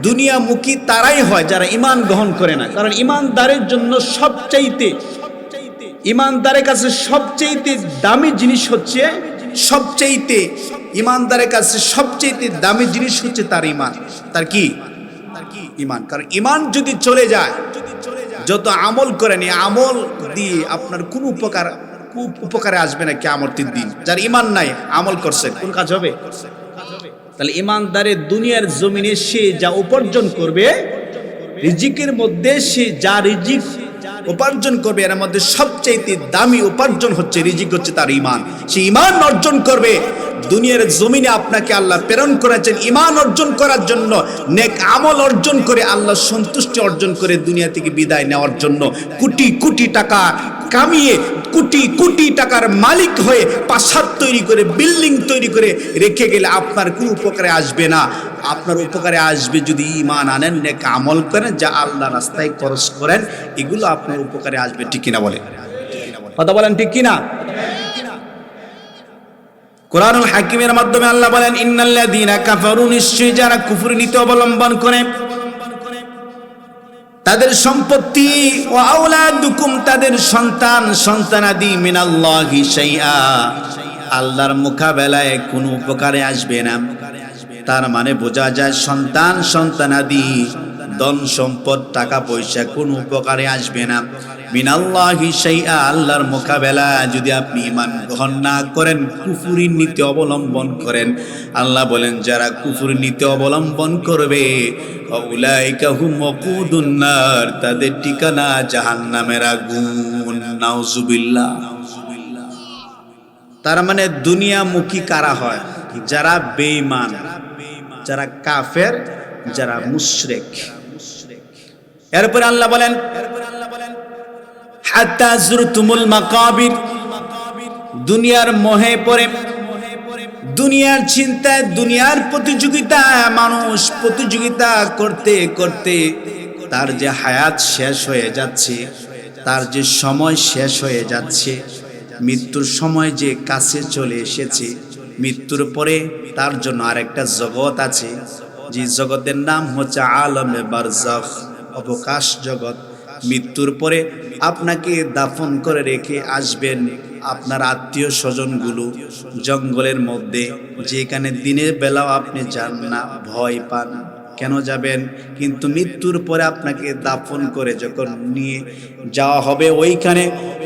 দুনিয়ামুখী তারাই হয় যারা ঈমান গ্রহণ করে না। কারণ ঈমানদারের জন্য সবচাইতে, ঈমানদারের কাছে সবচাইতে দামি জিনিস হচ্ছে, সবচাইতে ঈমানদারের কাছে সবচাইতে দামি জিনিস হচ্ছে তার ঈমান। তার কি? ঈমান। কারণ ঈমান যদি চলে যায়, যত আমল করেন, এই আমল দিয়ে আপনার কোনো উপকারে আসবে না কিয়ামতের দিন। যার ঈমান নাই, আমল করছে, কোন কাজ হবে? তাহলে ঈমানদারের দুনিয়ার জমিনে সে যা উপার্জন করবে, রিজিকের মধ্যে সে যা রিজিক উপার্জন করবে, এর মধ্যে সবচাইতে দামি উপার্জন হচ্ছে, রিজিক হচ্ছে তার ঈমান। সে ঈমান অর্জন করবে। দুনিয়ার জমিনে আপনাকে আল্লাহ প্রেরণ করেছেন ঈমান অর্জন করার জন্য, নেক আমল অর্জন করে আল্লাহ সন্তুষ্টি অর্জন করে দুনিয়া থেকে বিদায় নেওয়ার জন্য। কোটি কোটি টাকা কামিয়ে, কোটি কোটি টাকার মালিক হয়ে প্রাসাদ তৈরি করে, বিল্ডিং তৈরি করে রেখে গেলে আপনার কোনো উপকারে আসবে না। আপনার উপকারে আসবে যদি ঈমান আনেন, নেক আমল করেন, যা আল্লাহ রাস্তায় খরচ করেন, এগুলো আপনার উপকারে আসবে। ঠিক কিনা বলেন? কথা বলেন, ঠিক কিনা? কোরআনুল হাকিমের মাধ্যমে আল্লাহ বলেন, ইন্নাল্লাযীনা কাফারু, নিশ্চয়ই যারা কুফর নীতি অবলম্বন করে, তাদের সম্পত্তি, ওয়া আওলাদুকুম, তাদের সন্তান সন্তানাদি, মিনাল্লাহি শাইআ, আল্লাহর মোকাবেলায় কোনো উপকারে আসবে না। তার মানে বোঝা যায় সন্তান সন্তানাদি, ধন সম্পদ, টাকা পয়সা কোনো উপকারে আসবে না। মিনাল্লাহি শাইআ, আল্লাহর মোকাবেলা যদি আপনি ঈমান গ্রহণ না করেন, কুফরি নীতি অবলম্বন করেন, আল্লাহ বলেন যারা কুফরি নীতি অবলম্বন করবে, উলাইকা হুম ওয়াকুদুন নার, তাদের ঠিকানা জাহান্নামের আগুন। নাউজুবিল্লাহ। তার মানে দুনিয়ামুখী কারা হয়? যারা বেঈমান, যারা কাফের, যারা মুশরিক। এরপর আল্লাহ বলেন, হাত্তা যুরতুমুল মাকাবির, দুনিয়ার মোহে পড়ে, দুনিয়ার চিন্তায়, দুনিয়ার প্রতিযোগিতায় মানুষ প্রতিযোগিতা করতে করতে তার যে হায়াত শেষ হয়ে যাচ্ছে, তার যে সময় শেষ হয়ে যাচ্ছে, মৃত্যুর সময় যে কাছে চলে এসেছে, মৃত্যুর পরে তার জন্য আরেকটা জগৎ আছে, যে জগতের নাম হচ্ছে আলমে বারজাখ, অবকাশ জগৎ। মৃত্যুর পরে আপনাকে দাফন করে রেখে আসবেন আপনার আত্মীয় স্বজনগুলো জঙ্গলের মধ্যে, যেখানে দিনের বেলাও আপনি যান না, ভয় পান। কেন যাবেন? কিন্তু মৃত্যুর পরে আপনাকে দাফন করে যখন নিয়ে যাওয়া হবে,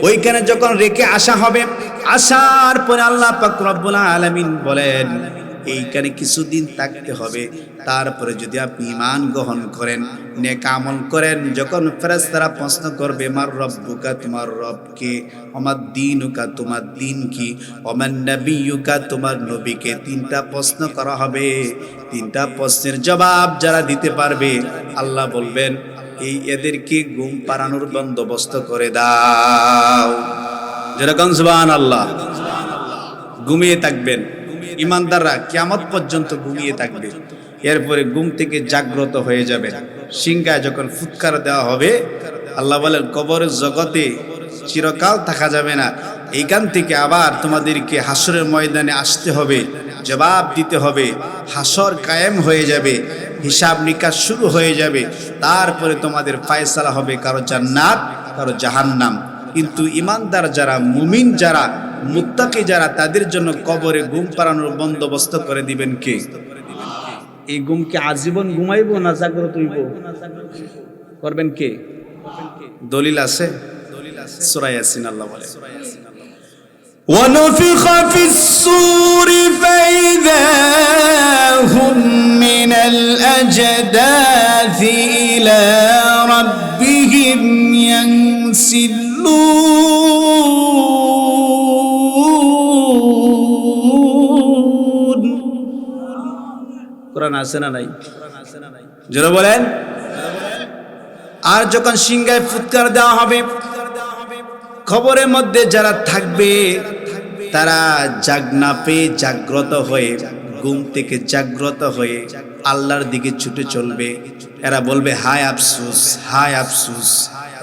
ওইখানে যখন রেখে আসা হবে, আসার পরে আল্লাহ পাক রব্বুল আলামিন বলেন, এইখানে কিছুদিন থাকতে হবে। তারপরে যদি আপনি ঈমান গ্রহণ করেন, নেক আমল করেন, যখন ফেরেশতারা প্রশ্ন করবে মার রব্বুকা, তোমার রব কে, ওমাদ দীনুকা, তোমার দিন কি, ওমান নবিয়ুকা, তোমার নবীকে, তিনটা প্রশ্ন করা হবে। তিনটা প্রশ্নের জবাব যারা দিতে পারবে আল্লাহ বলবেন এদেরকে ঘুম পাড়ানোর বন্দোবস্ত করে দাও। যেরকম সুবহানাল্লাহ। ঘুমিয়ে থাকবেন ইমানদাররা, কিয়ামত পর্যন্ত ঘুমিয়ে থাকবে। এরপরে ঘুম থেকে জাগ্রত হয়ে যাবে। সিংহায় যখন ফুৎকার দেওয়া হবে, আল্লাহ বলেন কবরের জগতে চিরকাল থাকা যাবে না, এইখান থেকে আবার তোমাদেরকে হাসরের ময়দানে আসতে হবে, জবাব দিতে হবে। হাসর কায়েম হয়ে যাবে, হিসাব নিকাশ শুরু হয়ে যাবে। তারপরে তোমাদের ফায়সালা হবে, কারো জান্নাত কারো জাহান্নাম। কিন্তু ইমানদার যারা, মুমিন যারা, মুত্তাকি যারা, তাদের জন্য কবরে ঘুম পাড়ানোর বন্দোবস্ত করে দিবেন কে? এই ঘুমকে আজীবন ঘুমাইবো না জাগ্রত হইব? করবেন কে? দলিল আছে? সূরা ইয়াসিন আল্লাহ বলে ونفخ في الصور فإذا هم من الأجداث إلى ربهم ينسلون কোরআন আছে না নাই? জোরে বলেন। আর যখন সিংহায় ফুৎকার দেওয়া হবে, খবরের মধ্যে যারা থাকবে তারা জাগনা পেয়ে জাগ্রত হয়ে, ঘুম থেকে জাগ্রত হয়ে আল্লাহর দিকে ছুটে চলবে। এরা বলবে হায় আফসোস, হায় আফসোস,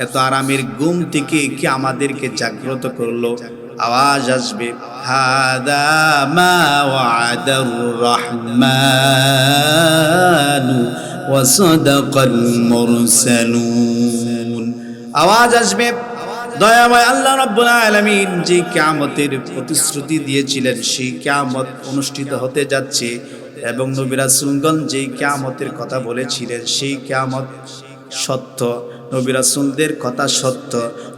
এত আরামের ঘুম থেকে কি আমাদেরকে জাগ্রত করলো। আওয়াজ আসবে হাদা মা ওয়াদার রহমানু ওয়া সাদাকাল মুরসালুন। আওয়াজ আসবে, দয়াময় আল্লাহ রাব্বুল আলামিন যে কিয়ামতের প্রতিশ্রুতি দিয়েছিলেন সেই কিয়ামত অনুষ্ঠিত হতে যাচ্ছে, এবং নবী রাসূলগণ যে কিয়ামতের কথা বলেছিলেন সেই কিয়ামত সত্য। নবী রাসূলদের কথা সত্য,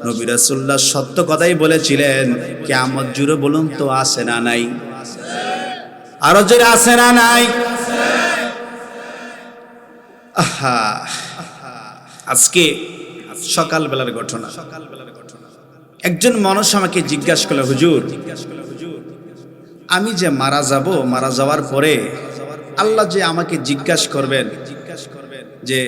নবী রাসূলরা সত্য কথাই বলেছিলেন। কিয়ামত জুড়ে বলুন তো আছে না নাই? আরো জোরে আছে না নাই? আহা, আজকে সকালবেলার ঘটনা। একজন মানুষ আমাকে জিজ্ঞাসা করলো, হুজুর আমি যে মারা যাব, মারা যাওয়ার পরে আল্লাহ যে আমাকে জিজ্ঞাসা করবেন যে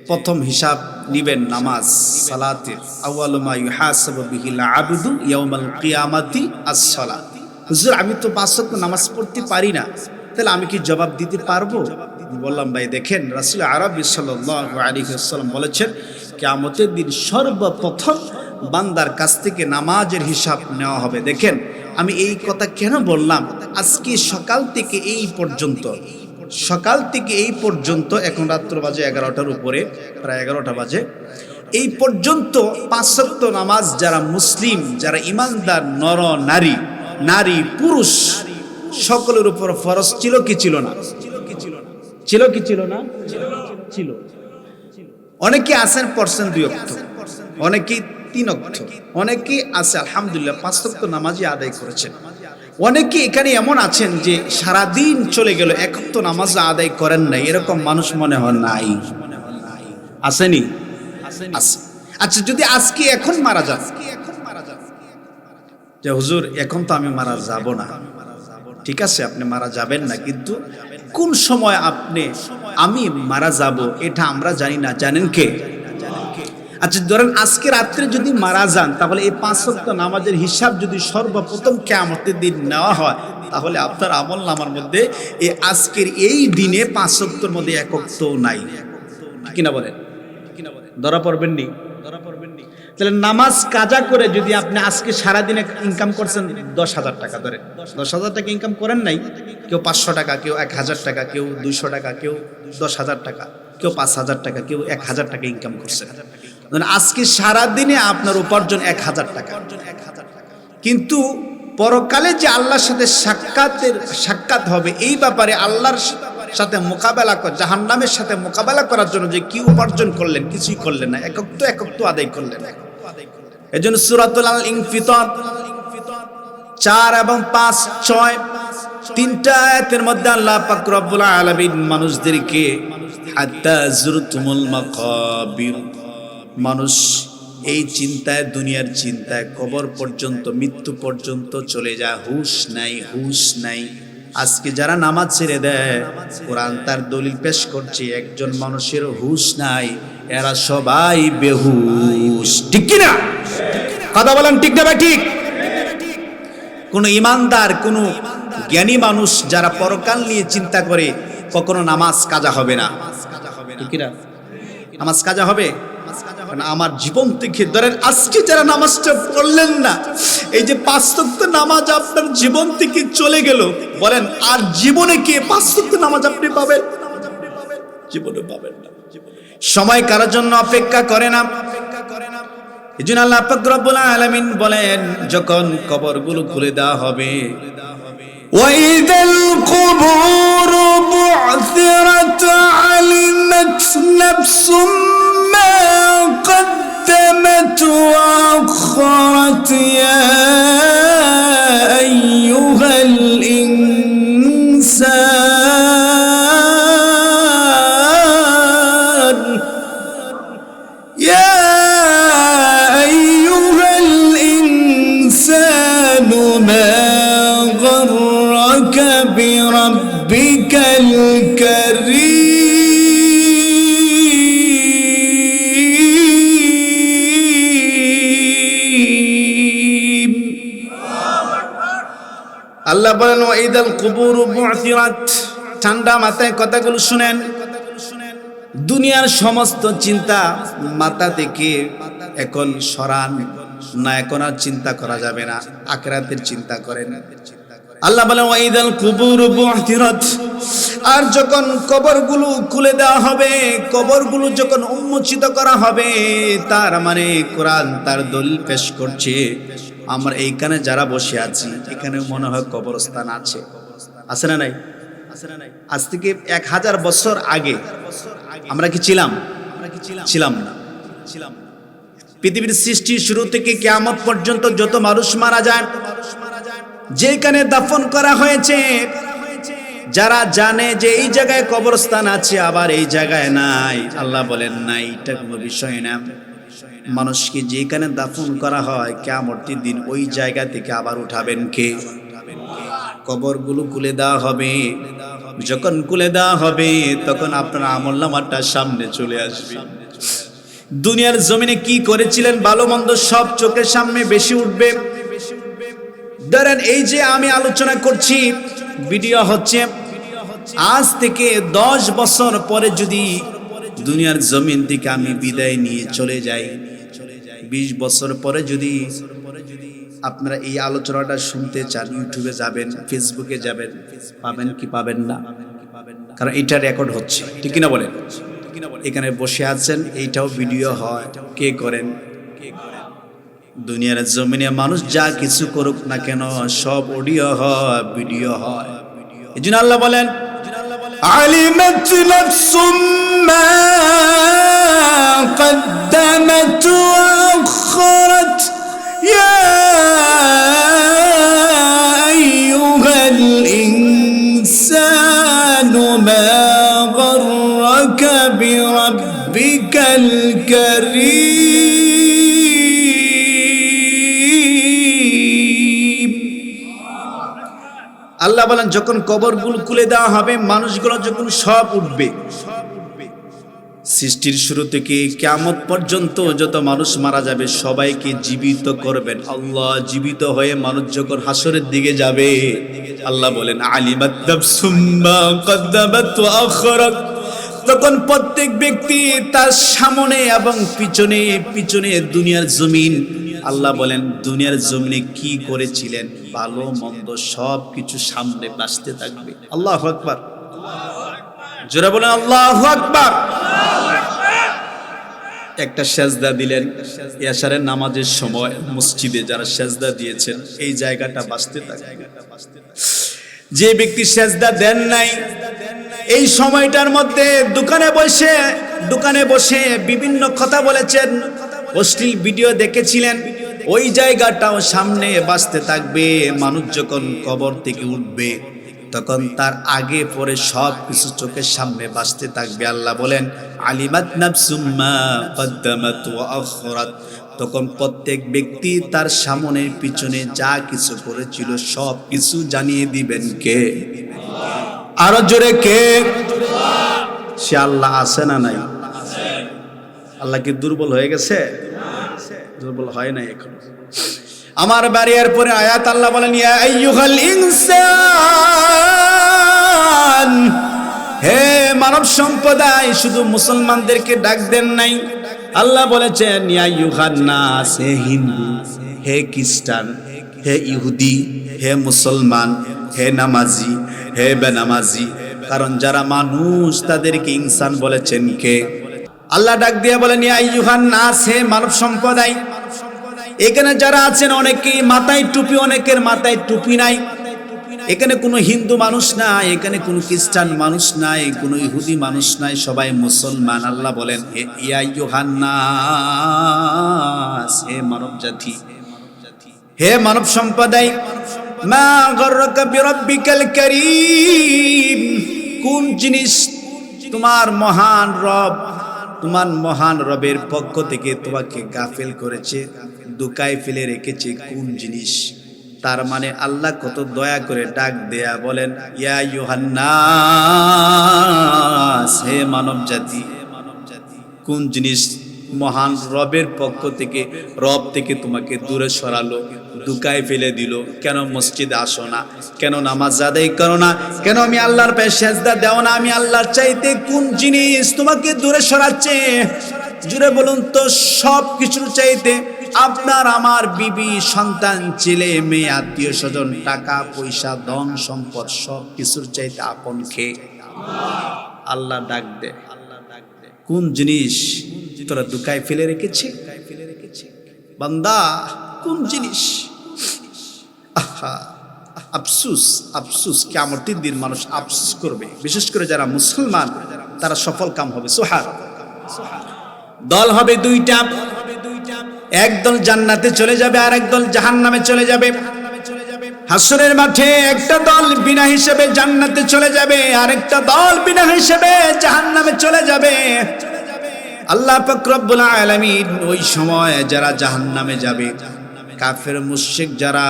প্রথম হিসাব নিবেন নামাজ, সালাতের, আউয়ালু মা ইউহাসাবু বিহিল আবদু ইয়াউমাল কিয়ামাতি আস-সালাত। হুজুর আমি তো পাঁচ ওয়াক্ত নামাজ পড়তে পারি না, তাহলে আমি কি জবাব দিতে পারবো? বললাম ভাই দেখেন, রাসূল আরবি সাল্লাল্লাহু আলাইহি ওয়াসাল্লাম বলেছেন কিয়ামতের দিন সর্বপ্রথম বান্দার কাছ থেকে নামাজের হিসাব নেওয়া হবে। দেখেন আমি এই কথা কেন বললাম, আজকে সকাল থেকে এই পর্যন্ত এখন রাত্র বাজে 11টার উপরে, প্রায় 11টা বাজে, এই পর্যন্ত পাঁচ ওয়াক্ত নামাজ যারা মুসলিম, যারা ইমানদার নর নারী, নারী পুরুষ সকলের উপর ফরজ ছিল কি ছিল না? ছিল কি ছিল না? ছিল। অনেকে আছেন পড়ছেন 2 ওয়াক্ত, অনেকে 3 ওয়াক্ত, অনেকে আছে আলহামদুলিল্লাহ 5 ওয়াক্ত নামাজই আদায় করেছেন। অনেকে এখানে এমন আছেন যে সারাদিন চলে গেল 1 ওয়াক্ত নামাজ আদায় করেন নাই, এরকম মানুষ মনে হয় নাই? আসেনি? আছে। আচ্ছা যদি আজকে এখন মারা যান, যে হুজুর এখন তো আমি মারা যাব না, ঠিক আছে আপনি মারা যাবেন না, কিন্তু কোন সময় আমি মারা যাব এটা আমরা জানি না, জানেন কে? আচ্ছা ধরেন আজকে রাত্রে যদি মারা যান, তাহলে এই 5 ওয়াক্ত নামাজের হিসাব যদি সর্বপ্রথম কিয়ামতের দিন নেওয়া হয়, তাহলে আপনার আমল নামার মধ্যে এই আজকের এই দিনে 5 ওয়াক্তের মধ্যে 1 ওয়াক্তও নাই। কিনা বলেন? ধরা পড়বেন নি? তাহলে নামাজ কাজা করে যদি আপনি আজকে সারাদিনে ইনকাম করছেন 10,000 টাকা, ধরে 10,000 টাকা ইনকাম করেন নাই, কেউ 500 টাকা, কেউ 1,000 টাকা, কেউ 200 টাকা, কেউ 10,000 টাকা, কেউ 5,000 টাকা, কেউ 1,000 টাকা ইনকাম করছে। আজকে সারাদিনে আপনার উপার্জন 1,000 টাকা, কিন্তু পরকালে যে আল্লাহর সাথে সাক্ষাৎ হবে এই ব্যাপারে আল্লাহর সাথে মোকাবেলা কর, জাহান্নামের সাথে মোকাবেলা করার জন্য যে কি উপার্জন করলেন, কিছুই করলেন না, একক আদায় করলেন। এজন্য সূরাতুল আল ইনফিতার 4 এবং 5, 6 তিনটা আয়াতের মধ্যে আল্লাহ পাক রব্বুল আলামিন মানুষদেরকে হাত্তা যুরতুমুল মাকাবির, মানুষ এই চিন্তায়, দুনিয়ার চিন্তায় কবর পর্যন্ত, মৃত্যু পর্যন্ত চলে যায়, হুশ নাই, হুশ নাই। আজকে যারা নামাজ ছেড়ে দেয়, কোরআন তার দলিল পেশ করছে, একজন মানুষের হুশ নাই, এরা সবাই বেহুশ। ঠিক কিনা? কথা বলেন ঠিক না? ঠিক। কোন ইমানদার, কোন জ্ঞানী মানুষ যারা পরকাল নিয়ে চিন্তা করে, কখনো নামাজ কাজা হবে না। ঠিক কিনা? নামাজ কাজা হবে? কারণ আমার জীবন থেকে ধরেন আজকে যারা নামাজটা পড়লেন না, এই যে 5 ওয়াক্ত নামাজ আপনার জীবন থেকে চলে গেল, বলেন আর জীবনে কে 5 ওয়াক্ত নামাজ আপনি পাবেন? জীবনে পাবেন না। সময় কারোর জন্য অপেক্ষা করে না। এজন্য আল্লাহ পাক রব্বুল আলামিন বলেন, যখন কবরগুলো খুলে দেওয়া হবে, وإذا القبور بعثرت علمت نفس ما قدمت وأخرت يا أيها الإنسان يا أيها الإنسان ما غرك بربك الكريم আল্লাহ বলেন ওয়াইদাল কুবুর বু'থিরাত। ঠান্ডা মাথায় কথাগুলো শুনেন। দুনিয়ার সমস্ত চিন্তা মাথা থেকে এখন সরান না, এখন আর চিন্তা করা যাবে না, আখিরাতের চিন্তা করেন। আল্লাহ বলেন ওয়াইদাল কুবুর বু'থিরাত। আর যখন কবরগুলো খুলে দেওয়া হবে, কবরগুলো যখন উন্মোচিত করা হবে, তার মানে কোরআন তার দলিল পেশ করছে, আমরা এইখানে যারা বসে আছি, এখানে মনে হয় কবরস্থান আছে। আছে না নাই? আজ থেকে 1000 বছর আগে আমরা কি ছিলাম? ছিলাম না। পৃথিবীর সৃষ্টির শুরু থেকে কিয়ামত পর্যন্ত যত মানুষ মারা যায়, যেখানে দাফন করা হয়েছে, যারা জানে যে এই জায়গায় কবরস্থান আছে, আবার এই জায়গায় নাই, আল্লাহ বলেন নাই, এটা কোনো বিষয় না। মানুষকে যেখানে দাফন করা হয়, কিয়ামতের দিন ওই জায়গা থেকে আবার উঠাবেন কে? কবরগুলো খুলে দেওয়া হবে। যখন খুলে দেওয়া হবে, তখন আপনার আমলনামাটা সামনে চলে আসবে। দুনিয়ার জমিনে কি করেছিলেন, ভালো মন্দ সব চোখের সামনে বেশি উঠবে। ধরেন এই যে আমি আলোচনা করছি, ভিডিও হচ্ছে, আজ থেকে 10 বছর পরে যদি দুনিয়ার জমিন থেকে আমি বিদায় নিয়ে চলে যাই, 20 বছর পরে যদি আপনারা এই আলোচনাটা শুনতে চান, ইউটিউবে যাবেন, ফেসবুকে যাবেন, পাবেন কি পাবেন না? কারণ এটা রেকর্ড হচ্ছে। ঠিক কিনা বলেন? এখানে বসে আছেন, এইটাও ভিডিও হয়। কে করেন? দুনিয়ার জমিনে মানুষ যা কিছু করুক না কেন, সব অডিও হয়, ভিডিও হয়। এই জন্য আল্লাহ বলেন علمت نفس ما قدمت وأخرت يا أيها الإنسان ما غرك بربك الكريم আল্লাহ বলেন যখন কবরগুলো খুলে দেওয়া হবে, মানুষগুলো যখন সব উঠবে, সৃষ্টির শুরু থেকে কিয়ামত পর্যন্ত যত মানুষ মারা যাবে, সবাইকে জীবিত করবেন আল্লাহ। জীবিত হয়ে মানুষ যখন হাসরের দিকে যাবে, আল্লাহ বলেন আলিমাত নাফসুম মা কদ্দামাত ওয়া আখরাত। তখন প্রত্যেক ব্যক্তি তার সামনে এবং পিছনে পিছনে দুনিয়ার জমিন, আল্লাহ বলেন দুনিয়ার জমিনে কি করেছিলেন, ভালো মন্দ সব কিছু সামনে আসতে থাকবে। আল্লাহু আকবার। জোরে বলেন আল্লাহু আকবার। একটা সেজদা দিলেন, এশারের নামাজের সময় মসজিদে যারা সেজদা দিয়েছেন, এই জায়গাটা বাঁচতে থাকে। যে ব্যক্তি সেজদা দেন নাই, এই সময়টার মধ্যে দোকানে বসে বিভিন্ন কথা বলেছেন, অশ্লীল ভিডিও দেখেছিলেন, ওই জায়গাটাও সামনে বাঁচতে থাকবে। মানুষ যখন কবর থেকে উঠবে, তখন তার আগে পরে সব কিছু চোখের সামনে ভাসতে থাকবে। আল্লাহ বলেন আলিমাত নাফসুম মা কদ্দামাত ওয়া আখরাত, তখন প্রত্যেক ব্যক্তি তার সামনের পিছনে যা কিছু করেছিল সব কিছু জানিয়ে দিবেন কে? আরো জোরে কে? সে আল্লাহ আছে না নাই? আল্লাহ কি দুর্বল হয়ে গেছে? দুর্বল হয় নাই এখন। আমার বাড়ির পরে আয়াত আল্লাহ বলেন ইয়া আইয়ুহাল ইনসান, হে মানব সম্প্রদায়, শুধু মুসলমানদেরকে ডাক দেন নাই, আল্লাহ বলেছেন ইয়া আইয়ুহান নাস, হে হিন্দু, হে খ্রিস্টান, হে ইহুদি, হে মুসলমান, হে নামাজি, হে বেনামাজি। কারণ যারা মানুষ তাদেরকে ইনসান বলেছেন কে? আল্লাহ ডাক দিয়ে বলেন ইয়া আইয়ুহান নাস, হে মানব সম্প্রদায়। এখানে যারা আছেন অনেকেই মাথায় টুপি, অনেকের মাথায় টুপি নাই। এখানে কোনো হিন্দু মানুষ নাই, এখানে কোনো খ্রিস্টান মানুষ নাই, কোনো ইহুদি মানুষ নাই, সবাই মুসলমান। আল্লাহ বলেন ইয়া আইয়ুহান নাস, হে মানব জাতি, হে মানব সম্প্রদায়, মা গররাকা বিরাব্বিকাল কারীম, কোন জিনিস তোমার মহান রব, তোমার মহান রবের পক্ষ থেকে তোমাকে গাফেল করেছে, দুকায় ফেলে রেখেছে, কোন জিনিস? তার মানে আল্লাহ কত দয়া করে ডাক দেয়া বলেন ইয়া আইয়ুহান নাস, হে মানব জাতি, কোন জিনিস মহান রবের পক্ষ থেকে, রব থেকে তোমাকে দূরে সরালো, দুকায় ফেলে দিল? কেন মসজিদে আসো না? কেন নামাজ আদায় করো না? কেন আমি আল্লাহর পায়ে সেজদা দাও না? আমি আল্লাহর চাইতে কোন জিনিস তোমাকে দূরে সরাচ্ছে? জুড়ে বলুন তো। সব কিছুর চাইতে আপনার আমার বিবি, সন্তান, ছেলে মেয়ে, আত্মীয় স্বজন, টাকা পয়সা, ধন সম্পদ, সব কিছুর চাইতে আপন কে? আল্লাহ ডাক দে, কোন জিনিস তোরা দুকায় ফেলে রেখেছে? বান্দা, কোন জিনিস? আহা, আফসুস, আফসুস, কিয়ামতের দিন মানুষ আফসুস করবে। বিশেষ করে যারা মুসলমান, তারা সফল কাম হবে। দল হবে দুইটা, একদল জান্নাতে চলে যাবে আর একদল জাহান্নামে চলে যাবে। হাসরের মাঠে একটা দল বিনা হিসেবে জান্নাতে চলে যাবে, আরেকটা দল বিনা হিসেবে জাহান্নামে চলে যাবে। আল্লাহ পাক রব্বুল আলামিন ওই সময় যারা জাহান্নামে যাবে, কাফের মুশরিক যারা,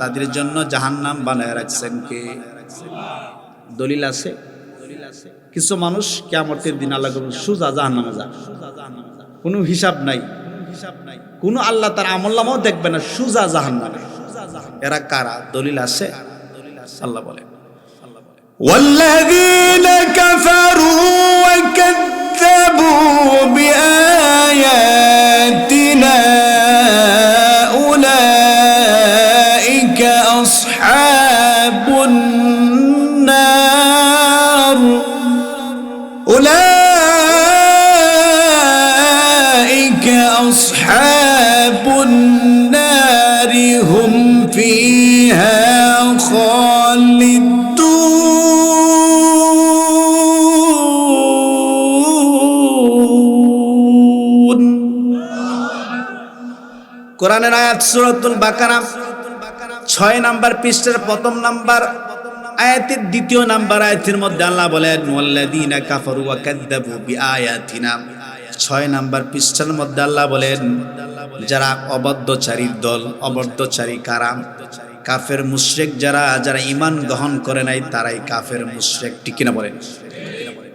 তাদের জন্য জাহান্নাম বানায় রাখছেন কে? দলিল আছে? কিছু মানুষ কিয়ামতের দিন আল্লাহ সোজা জাহান্নামে যাবে, কোনো হিসাব নাই, কোনো আল্লাহ তার আমলনামাও দেখবে না, সোজা জাহান্নামে। এরা কারা? দলিল আছে? আল্লাহ বলেন والذين كفروا وكذبوا بآياتنا أولئك أصحاب النار، أولئك أصحاب النار هم فيها خالدون। কোরআনের আয়াত সূরাতুল বাকারা 6 নাম্বার পৃষ্ঠার প্রথম নাম্বার আয়াতের দ্বিতীয় নাম্বার আয়াতের মধ্যে আল্লাহ বলেন ওয়াল্লাযীনা কাফারু ওয়া কাযযাবু বিআয়াতিনা। 6 নাম্বার পৃষ্ঠার মধ্যে আল্লাহ বলেন যারা অবাধ্যচারী দল, অবাধ্যচারী কারা? কাফের মুশরিক যারা, যারা ঈমান গ্রহণ করে নাই তারাই কাফের মুশরিক। ঠিক কিনা বলেন?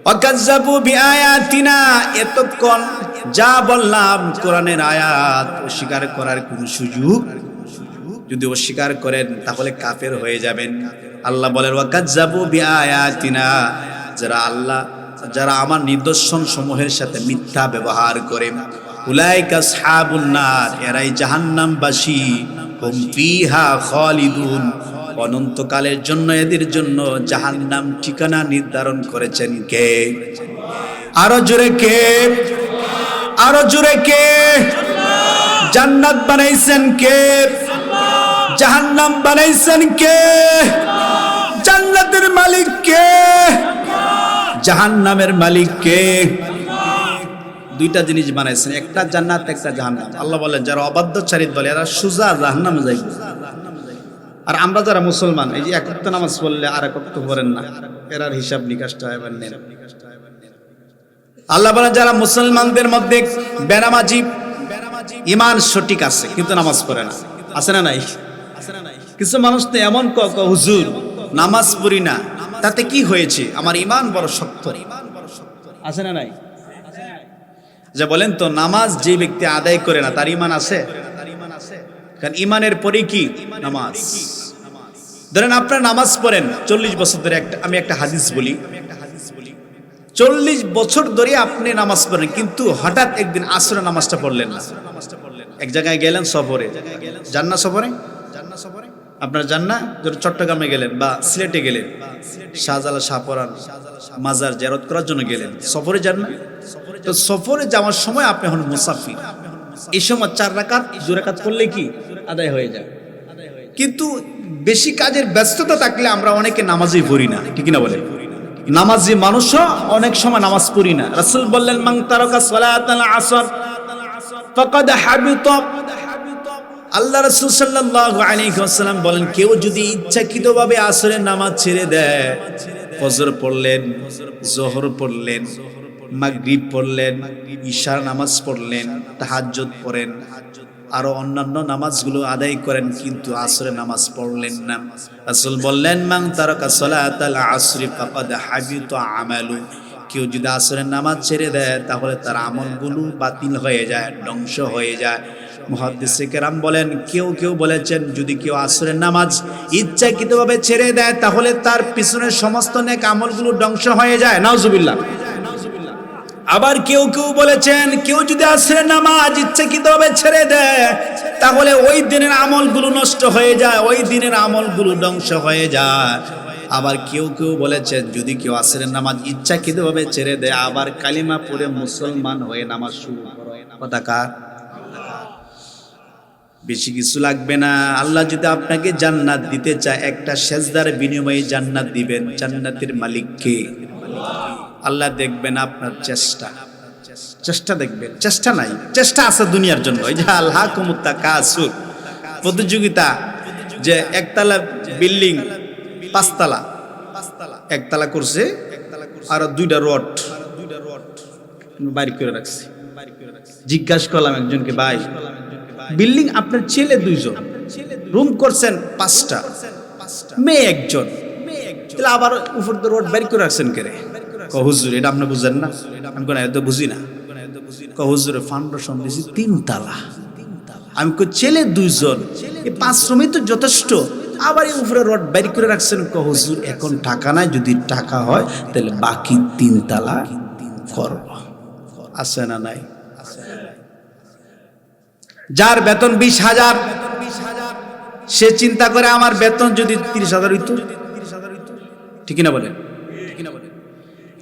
ওয়াকাযযাবু বিআয়াতিনা, এতক্ষণ যা বললাম কোরআনের আয়াত অস্বীকার করার কোন সুযোগ? যদি অস্বীকার করেন তাহলে কাফের হয়ে যাবেন। আল্লাহ বলেন ওয়াকাযযাবু বিআয়াতিনা, যারা আমার নিদর্শন সমূহের সাথে মিথ্যা ব্যবহার করে, উলাইকা আসহাবুন নার, এরাই জাহান্নামবাসী, হুম ফিহা খালিদুন, অনন্তকালের জন্য এদের জন্য জাহান্নাম ঠিকানা নির্ধারণ করেছেন কে? আরো জোরে কে? আরো জোরে কে? জান্নাত বানাইছেন কে? জাহান্নাম বানাইছেন কে? জান্নাতের মালিক কে? জাহান্নামের মালিক কে? দুইটা জিনিস বানাইছেন, একটা জান্নাত একটা জাহান্নাম। আল্লাহ বলেন যারা অবাধ্যচারী দল এরা সোজা জাহান্নামে যাইবে। আর আমরা যারা মুসলমান, এই যে এক ওয়াক্ত নামাজ পড়লে আর এক ওয়াক্ত পড়েন না, এরার হিসাব নিকাশটা এবার নেন। আল্লাহ বলেন যারা মুসলমানদের মধ্যে বেনামাজি, ইমান সঠিক আছে কিন্তু নামাজ পড়ে না, আছে না নাই? কিছু মানুষ তো এমন হুজুর নামাজ পড়ি না, তাতে কি হয়েছে, আমার ইমান বড় শক্ত, আছে না নাই? যা বলেন তো, নামাজ যে ব্যক্তি আদায় করে না তার ইমান আছে? কারণ ইমানের পরে কি নামাজ। ধরেন আপনার নামাজ পড়েন 40 বছর ধরে, আমি একটা হাদিস বলি, 40 বছর ধরে আপনি নামাজ পড়েন, কিন্তু হঠাৎ একদিন আসরের নামাজটা পড়লেন না। এক জায়গায় গেলেন সফরে, যান না সফরে? আপনার যান না? চট্টগ্রামে গেলেন বা সিলেটে গেলেন, শাহজালাল শাহপরান মাজার জিয়ারত করার জন্য গেলেন, সফরে যান না? তো সফরে যাওয়ার সময় আপনি হন মুসাফির, এই সময় 4 রাকাত 2 রাকাত পড়লে কি আদায় হয়ে যায়। কিন্তু বেশি কাজের ব্যস্ততা থাকলে আমরা অনেকে নামাজই পড়ি না, ঠিক না বলেন? নামাজি মানুষও অনেক সময় নামাজ পড়ি না। রাসূল বললেন মান তারাকা সালাতাল আসর ফাকাদ হাবিতা। আল্লাহ রাসূল সাল্লাল্লাহু আলাইহি ওয়াসাল্লাম বলেন কেউ যদি ইচ্ছাকৃতভাবে আসরের নামাজ ছেড়ে দেয়, ফজর পড়লেন, যোহর পড়লেন, মাগরিব পড়লেন, ইশার নামাজ পড়লেন, তাহাজ্জুদ পড়েন, আরো অন্যান্য নামাজগুলো আদায় করেন, কিন্তু আসরের নামাজ পড়লেন না। রাসূল বললেন মান তারাকা সালাতাল আসরি ফাকাদ হাবিতা আমালু। কেউ যদি আসরের নামাজ ছেড়ে দেয় তাহলে তার আমলগুলো বাতিল হয়ে যায়, ধ্বংস হয়ে যায়। মুহাদ্দিসে কেরাম বলেন, কেউ বলেছেন যদি কেউ আসরের নামাজ ইচ্ছাকৃতভাবে ছেড়ে দেয় তাহলে তার পিছনের সমস্ত নেক আমলগুলো ধ্বংস হয়ে যায়, নাউজুবিল্লাহ। আবার কেউ বলেছেন কেউ যদি আসরের নামাজ ইচ্ছাকৃতভাবে ছেড়ে দেয় তাহলে ওই দিনের আমলগুলো নষ্ট হয়ে যায়, ওই দিনের আমলগুলো ধ্বংস হয়ে যায়। আবার কেউ বলেছেন যদি কেউ আসরের নামাজ ইচ্ছাকৃতভাবে ছেড়ে দেয় আবার কালিমা পড়ে মুসলমান হয়ে নামাজ শুরু করে, কথা কার? বেশি কিছু লাগবে না। আল্লাহ যদি আপনাকে জান্নাত দিতে চায়, একটা সেজদার বিনিময়ে জান্নাত দিবেন। জান্নাতের মালিক কে? আল্লাহ দেখবেন আপনার চেষ্টা দেখবেন। চেষ্টা নাই, চেষ্টা আছে দুনিয়ার জন্য। এই যে আল্লাহ কুমুত্তাকাসুর প্রতিযোগিতা, যে একতলা বিল্ডিং 5 তলা, একতলা করছে আর 2টা রড বাইর করে রাখছে। জিজ্ঞাসা করলাম একজনকে, ভাই বিল্ডিং আপনার ছেলে 2 জন, রুম করছেন 5টা, মেয়ে 1 জন, তাহলে আবার উপর দিয়ে রড বাইর করে রাখছেন কে রে? হুজুর এটা আপনি বুঝেন না? আমি কোন এত বুঝি না। হুজুরের ফাউন্ডেশন দিয়েছি 3 তলা। আমি কই ছেলে 2 জন, এই 5 রুমই তো যথেষ্ট, আবার এই উপরে রড বাইর করে রাখছেন। হুজুর এখন টাকা নাই, যদি টাকা হয় তাহলে বাকি 3 তলা করব। আছে না নাই? যার বেতন 20,000 সে চিন্তা করে আমার বেতন যদি 30,000 হইতো, ঠিক না বলেন?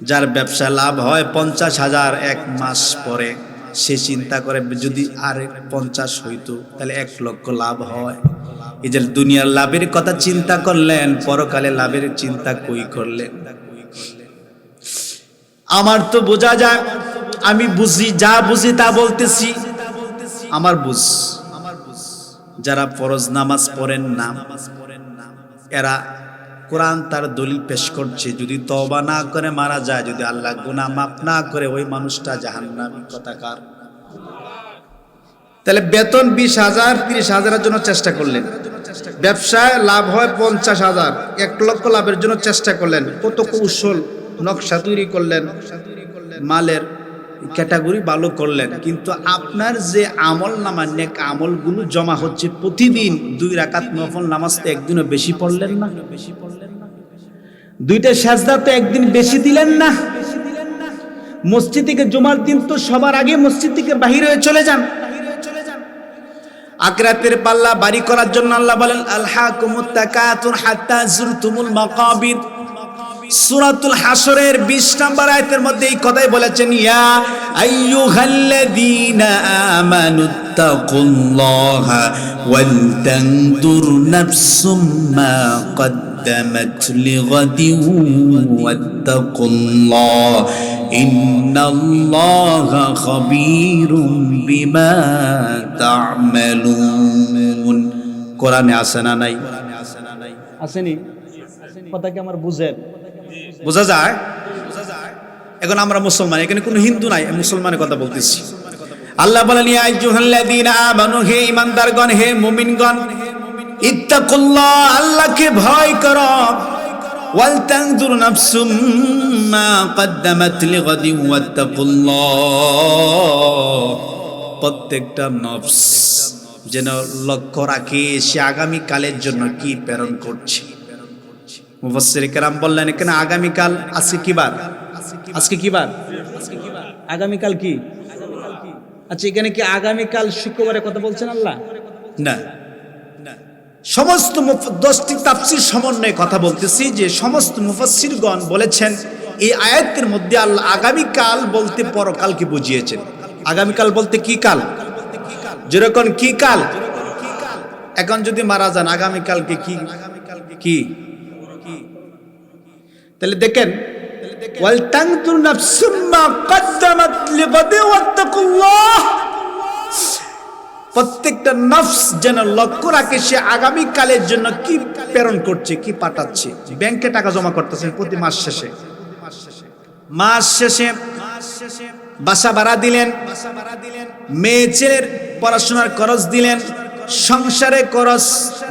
যার ব্যবসা লাভ হয় 50,000 1 মাস পরে, সে চিন্তা করে যদি আর 50 হইতো তাহলে 1 লক্ষ লাভ হয়। এই যে দুনিয়ার লাভের কথা চিন্তা করলেন, পরকালে লাভের চিন্তা কই করলেন? আমার তো বোঝা যায়, আমি বুঝি, যা বুঝি তা বলতেছি, আমার বুঝ। যারা ফরজ নামাজ পড়েন না, এরা কোরআন তার দলিল পেশ করছে, যদি তওবা না করে মারা যায়, যদি আল্লাহ গুনাহ মাফ না করে, ওই মানুষটা জাহান্নামী। কথাকার? তাহলে বেতন 20,000 30,000-এর জন্য চেষ্টা করলেন, ব্যবসায় লাভ হয় 50,000, 1 লক্ষ লাভের জন্য চেষ্টা করলেন, কত কৌশল নকশা তৈরি করলেন, মালের ক্যাটাগরি ভালো করলেন, কিন্তু আপনার যে আমল নামা নেক আমলগুলো জমা হচ্ছে প্রতিদিন, 2 রাকাত নফল নামাজ তো একদিনও বেশি পড়লেন না, 2টা সাজদা তো একদিন বেশি দিলেন না, মসজিদ থেকে জুমার দিন তো সবার আগে মসজিদ থেকে বাহির হয়ে চলে যান। আখিরাতের পাল্লা বাড়ি করার জন্য আল্লাহ বলেন আলহাকুমুত তাকাতুর হাত্তা যুরতুমুল মাকাবির। সূরাতুল হাশরের 20 নম্বর আয়াতের মধ্যে এই কথাই বলেছেন, ইয়া আইয়ুহাল্লাযীনা আমানুত্তাকুল্লাহা ওয়াল তানদুর নাফসুম মা قدمت لغد واتقوا الله إن الله خبير بما تعملون। কোরআনে আছে না নাই? আসেনি? কথা কি আমার বুঝেন? বোঝা যায়? এখন আমরা মুসলমান, এখানে কোনো হিন্দু নাই, মুসলমানের কথা বলতেছি। আল্লাহ বলেন ইয়া আইয়ুহাল্লাযীনা আমানু, হে ঈমানদারগণ, হে মুমিনগণ, ইত্তাকুল্লাহ, আল্লাহকে ভয় করো। ওয়াল তানজুর নাফসুম মা কদ্দামাত লিগাদিন ওয়াত্তাকুল্লাহ, প্রত্যেকটা নফস যেন লক্ষ্য রাখে সে আগামী কালের জন্য কি প্রেরণ করছে। মুফাসসির কেরাম বললেন এখানে আগামীকাল, আজকে কি বার? আজকে কি বার? আগামীকাল কি? আচ্ছা, এখানে কি আগামীকাল শুক্রবারের কথা বলছেন আল্লাহ? না, সমস্ত 10টি তাফসীর সমন্বয়ে কথা বলতেছি যে সমস্ত মুফাসসিরগণ বলেছেন এই আয়াতের মধ্যে আল্লাহ আগামীকাল বলতে পরকালকে বুঝিয়েছেন। আগামীকাল বলতে কি কাল? যেরকম কি কাল? এখন যদি মারা যান আগামীকালকে কি কি? তাহলে দেখেন ওয়াল তানজুর নাফসুম মা কদ্দামাত লিগাদিন ওয়াত্তাকুল্লাহ, প্রত্যেকটা নফস যেন লক্ষ্য রাখে সে আগামী কালের জন্য কি প্রেরণ করছে, কি পাঠাচ্ছে। ব্যাংকে টাকা জমা করতেছেন প্রতি মাস শেষে, বাসা ভাড়া দিলেন, মেয়ে ছেলের পড়াশোনার খরচ দিলেন, সংসারে খরচ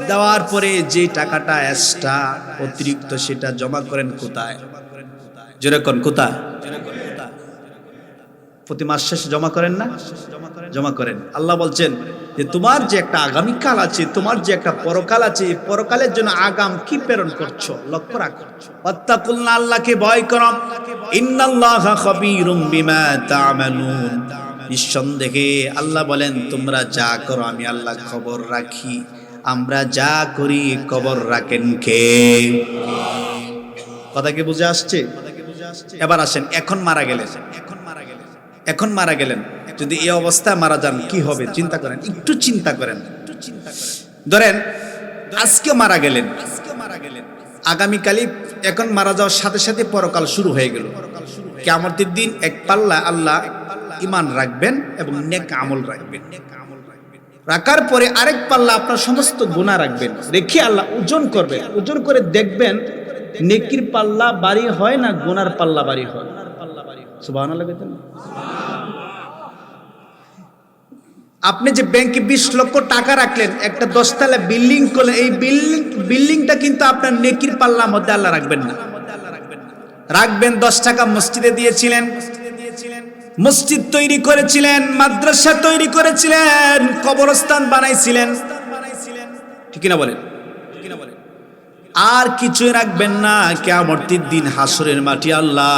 দেওয়ার পরে যে টাকাটা এক্সট্রা অতিরিক্ত সেটা জমা করেন কোথায়? যেরকম কোথায়? প্রতি মাস শেষে জমা করেন না? জমা করেন। আল্লাহ বলছেন যে তোমার যে একটা আগামীকাল আছে, তোমার যে একটা পরকাল আছে, এই পরকালের জন্য আগাম কি প্রেরণ করছো লক্ষ্য রাখো। ওয়াত্তাকুল্লাহ, আল্লাহকে ভয় করো। ইন্নাল্লাহা খাবীরুম বিমা তা'মালুন, নিঃসন্দেহে আল্লাহ বলেন তোমরা যা করো আমি আল্লাহ খবর রাখি। আমরা যা করি খবর রাখেন কে? কথা কি বুঝে আসছে? এবার আসেন, এখন মারা গেলেন, এখন মারা গেলেন, যদি এই অবস্থায় মারা যান কি হবে চিন্তা করেন, একটু চিন্তা করেন। ধরেন আজকে মারা গেলেন, আগামীকালই এখন মারা যাওয়ার সাথে সাথে পরকাল শুরু হয়ে গেল। কিয়ামতের দিন এক পাল্লা আল্লাহ ঈমান রাখবেন এবং নেক আমল রাখবেন। রাখার পরে আরেক পাল্লা আপনার সমস্ত গুনাহ রাখবেন, রেখে আল্লাহ ওজন করবেন। ওজন করে দেখবেন নেকির পাল্লা ভারী হয় না গুনার পাল্লা ভারী হয়। সুবহানাল্লাহ বলেন। আপনি যে ব্যাংকে 20 লক্ষ টাকা রাখলেন, একটা 10 তলা বিল্ডিং করলেন, এই বিল্ডিংটা কিন্তু আপনার নেকির পাল্লার মধ্যে আল্লাহ রাখবেন না। রাখবেন 10 টাকা মসজিদে দিয়েছিলেন, মসজিদ তৈরি করেছিলেন, মাদ্রাসা তৈরি করেছিলেন, কবরস্থান বানাইছিলেন, ঠিক না বলেন? আর কিছুই রাখবেন না। কিয়ামতের দিন হাসরের মাটি আল্লাহ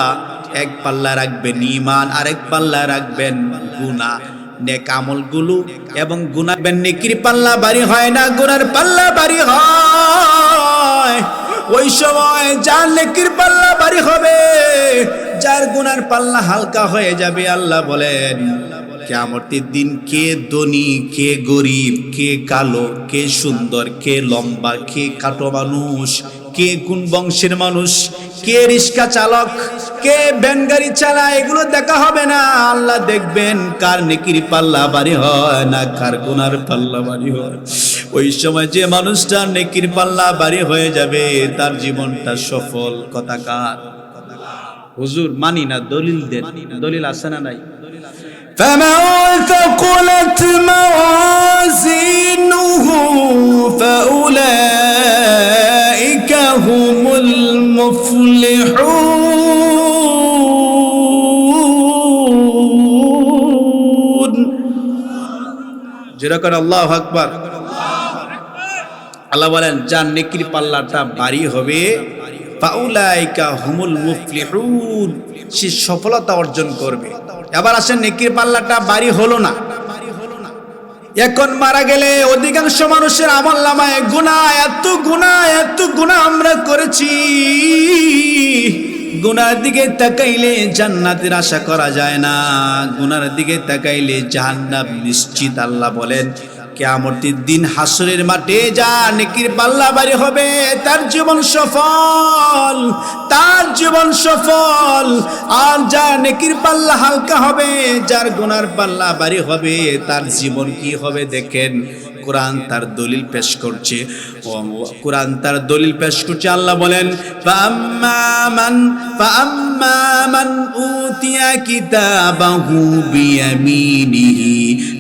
এক পাল্লা রাখবেন ঈমান, আরেক পাল্লা রাখবেন গুনাহ। নেক আমলগুলো এবং গুনাহ, নেকির পাল্লা ভারী হয় না, গুনার পাল্লা ভারী হয়। ওই সময় যার নেকির পাল্লা ভারী হবে, যার গুনার পাল্লা হালকা হয়ে যাবে। আল্লাহ বলেন কিয়ামতের দিন কে ধনী, কে গরিব, কে কালো, কে সুন্দর, কে লম্বা, কে খাটো মানুষ, কে কোন বংশের মানুষ, কে রিক্সা চালক, কে ভ্যান গাড়ি চালায়, এগুলো দেখা হবে না। আল্লাহ দেখবেন কার নেকির পাল্লা ভারী হয় না কার গুনার পাল্লা ভারী হয়। ওই সময় যে মানুষটার নেকির পাল্লা ভারী হয়ে যাবে তার জীবনটা সফল। কথাকার হুজুর মানি না, দলিল দেন, দলিল আছে না নাই? فمن ثقلت موازينه فأولئك هم المفلحون। যেরকম আল্লাহু আকবার। আল্লাহ বলেন যার নেকির পাল্লাটা ভারী হবে ফাউলাইকা হুমুল মুফলিহুন, সে সফলতা অর্জন করবে। এবার আসেন নেকির পাল্লাটা ভারী হলো না, এখন মারা গেলে অধিকাংশ মানুষের আমলনামায় গুনাহ, এত গুনাহ আমরা করেছি। গুনার দিকে তাকাইলে জান্নাতের আশা করা যায় না, গুনার দিকে তাকাইলে জাহান্নাম নিশ্চিত। আল্লাহ বলেন কিয়ামতের দিন হাসরের মাঠে যা নেকির পাল্লা ভারী হবে তার জীবন সফল, তার জীবন সফল। আর যা নেকির পাল্লা হালকা হবে, যার গুনার পাল্লা ভারী হবে, তার জীবন কি হবে দেখেন। কোরআন তার দলিল পেশ করছে, কোরআন তার দলিল পেশ করছে। আল্লাহ বলেন ফাআম্মা মান উতিয়া কিতাবাহু বিয়ামিনিহি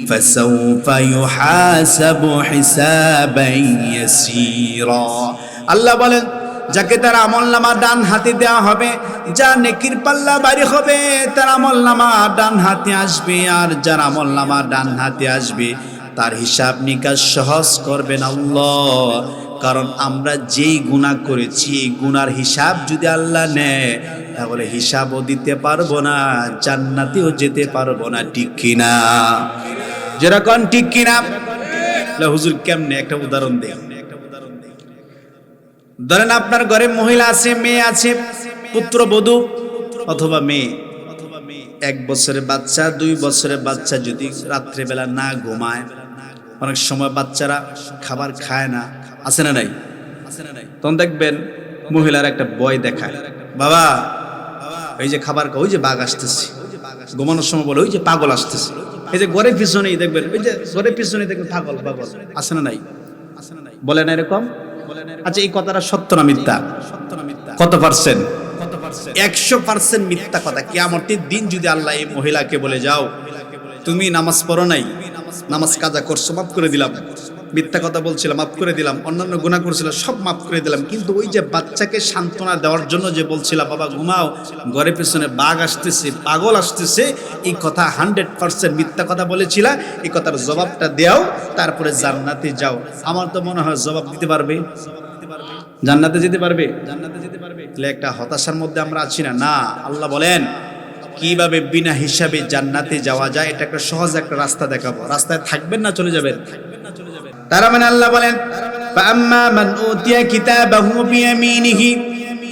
ফাসাউফা ইউহাসাবু হিসাবান ইয়াসীরা। আল্লাহ বলেন যাকে তার আমলনামা ডান হাতে দেওয়া হবে, যা নেকির পাল্লা ভারী হবে তার আমলনামা ডান হাতে আসবে, আর যার আমলনামা ডান হাতে আসবে তার হিসাব নিকাশ সহজ করবেন আল্লাহ। কারণ আমরা যেই গুনাহ করেছি এই গুনার হিসাব যদি আল্লাহ নেয় তাহলে হিসাবও দিতে পারবো না, জান্নাতেও যেতে পারবো না। ঠিক কিনা? যেরকম ঠিক কিনা? হুজুর কেমনে? একটা উদাহরণ দেন। ধরেন আপনার ঘরে মহিলা আছে, মেয়ে আছে, পুত্রবধূ অথবা মেয়ে, 1 বছরের বাচ্চা 2 বছরের বাচ্চা যদি রাত্রেবেলা না ঘুমায়, অনেক সময় বাচ্চারা খাবার খায় না, আছে না নাই? তখন দেখবেন মহিলার একটা ভয় দেখায়, বাবা ওই যে খাবার, ওই যে বাঘ আসতেছে। ঘুমানোর সময় বলে ওই যে পাগল আসতেছে। এই যে ঘরের পিছনেই দেখবেন, ওই যে ঘরের পিছনেই দেখবেন পাগল পাগল, আছে না নাই? বলে না এরকম? আচ্ছা এই কথাটা সত্য না মিথ্যা? কত পার্সেন্ট? 100% মিথ্যা কথা। কিয়ামতের দিন যদি আল্লাহ এই মহিলাকে বলে যাও তুমি নামাজ পড়ো নাই, নামাজ কাজা করছো, মাফ করে দিলাম, মিথ্যা কথা বলছিলাম মাফ করে দিলাম, অন্যান্য গুনাহ করছিলাম সব মাফ করে দিলাম, কিন্তু ওই যে বাচ্চাকে সান্ত্বনা দেওয়ার জন্য যে বলছিলাম বাবা ঘুমাও, ঘরের পেছনে বাঘ আসতেছে, পাগল আসতেছে, এই কথা 100% মিথ্যা কথা বলেছিলা, এই কথার জবাবটা দাও, তারপরে জান্নাতে যাও। আমার তো মনে হয় জবাব দিতে পারবে, জান্নাতে যেতে পারবে। তাহলে একটা হতাশার মধ্যে আমরা আছি না? না, আল্লাহ বলেন কিভাবে বিনা হিসাবে জান্নাতে যাওয়া যায়, এটা একটা সহজ একটা রাস্তা দেখাবো। রাস্তায় থাকবেন না চলে যাবেন? তার মানে আল্লাহ বলেন ফাআম্মা মান উতিয়া কিতাবাহু বিয়ামিনিহি,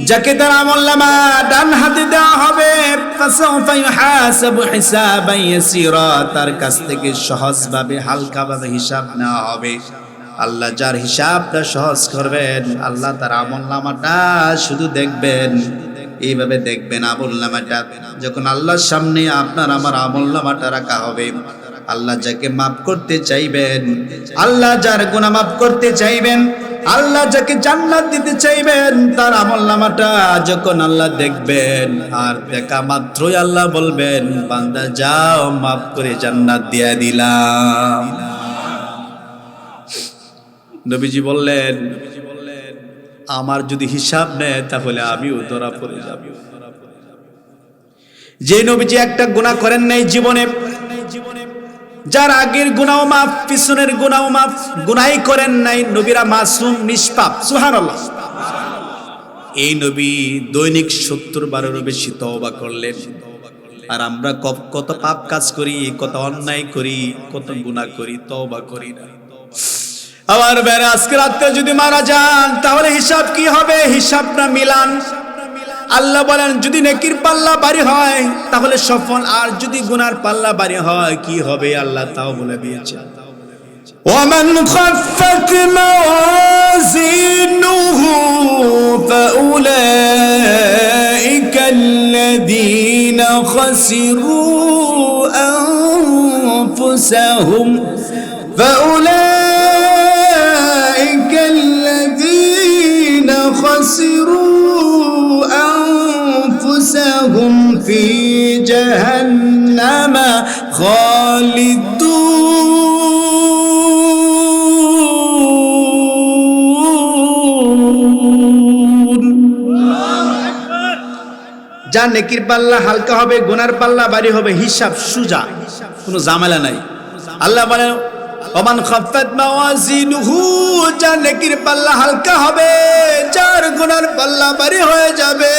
যাকে তার আমলনামা ডান হাতে দেওয়া হবে, ফাসাউফা ইউহাসাবু হিসাবান ইয়াসীরা, তার কাছ থেকে সহজভাবে হালকাভাবে হিসাব নেওয়া হবে। আল্লাহ যার হিসাবটা সহজ করবেন, আল্লাহ তার আমলনামাটা শুধু দেখবেন, এইভাবে দেখবেন আমলনামাটা। যখন আল্লাহর সামনে আপনার আমার আমলনামাটা রাখা হবে, আল্লাহ যাকে মাফ করতে চাইবেন, আল্লাহ যার গুনাহ মাফ করতে চাইবেন, আল্লাহ যাকে জান্নাত দিতে চাইবেন, তার আমলনামাটা যখন আল্লাহ দেখবেন, আর দেখা মাত্রই আল্লাহ বলবেন বান্দা যাও মাফ করে জান্নাত দিয়ে দিলাম। নবীজি বললেন আমার যদি হিসাব নেয় তাহলে আমিও ধরা পড়ে যাব। যে নবীজি একটা গুনাহ করেন নাই জীবনে, যার আগের গুনাহ মাফ, পিছনের গুনাহ মাফ, গুনাহই করেন নাই, নবীরা মাসুম নিষ্পাপ, সুবহানাল্লাহ। এই নবী দৈনিক 70 বারেরও বেশি তওবা করলেন। আর আমরা কত পাপ কাজ করি, কত অন্যায় করি, কত গুনাহ করি, তওবা করি না। আবার বের আজকে রাতে যদি মারা যান তাহলে হিসাব কি হবে? হিসাবটা মিলান। আল্লাহ বলেন যদি নেকির পাল্লা ভারী হয় তাহলে সফল, আর যদি গুনার পাল্লা ভারী হয় কি হবে আল্লাহ তাও বলে দিয়েছেন। ওয়ামান খাফফাত মাওয়াজিনুহু ফাউলাইকা আল্লাযীনা খাসিরু আনফুসাহুম ফাউলাইকা আল্লাযীনা খাসিরু أنفسهم في جهنم خالدون। যা নেকির পাল্লা হালকা হবে, গুনার পাল্লা ভারী হবে, হিসাব সুজা, কোনো ঝামেলা নাই। আল্লাহ বলেন ওমান খাফফাত মাওয়াজিনুহু, যার নেকির পাল্লা হালকা হবে, যার গুনার পাল্লা ভারী হয়ে যাবে।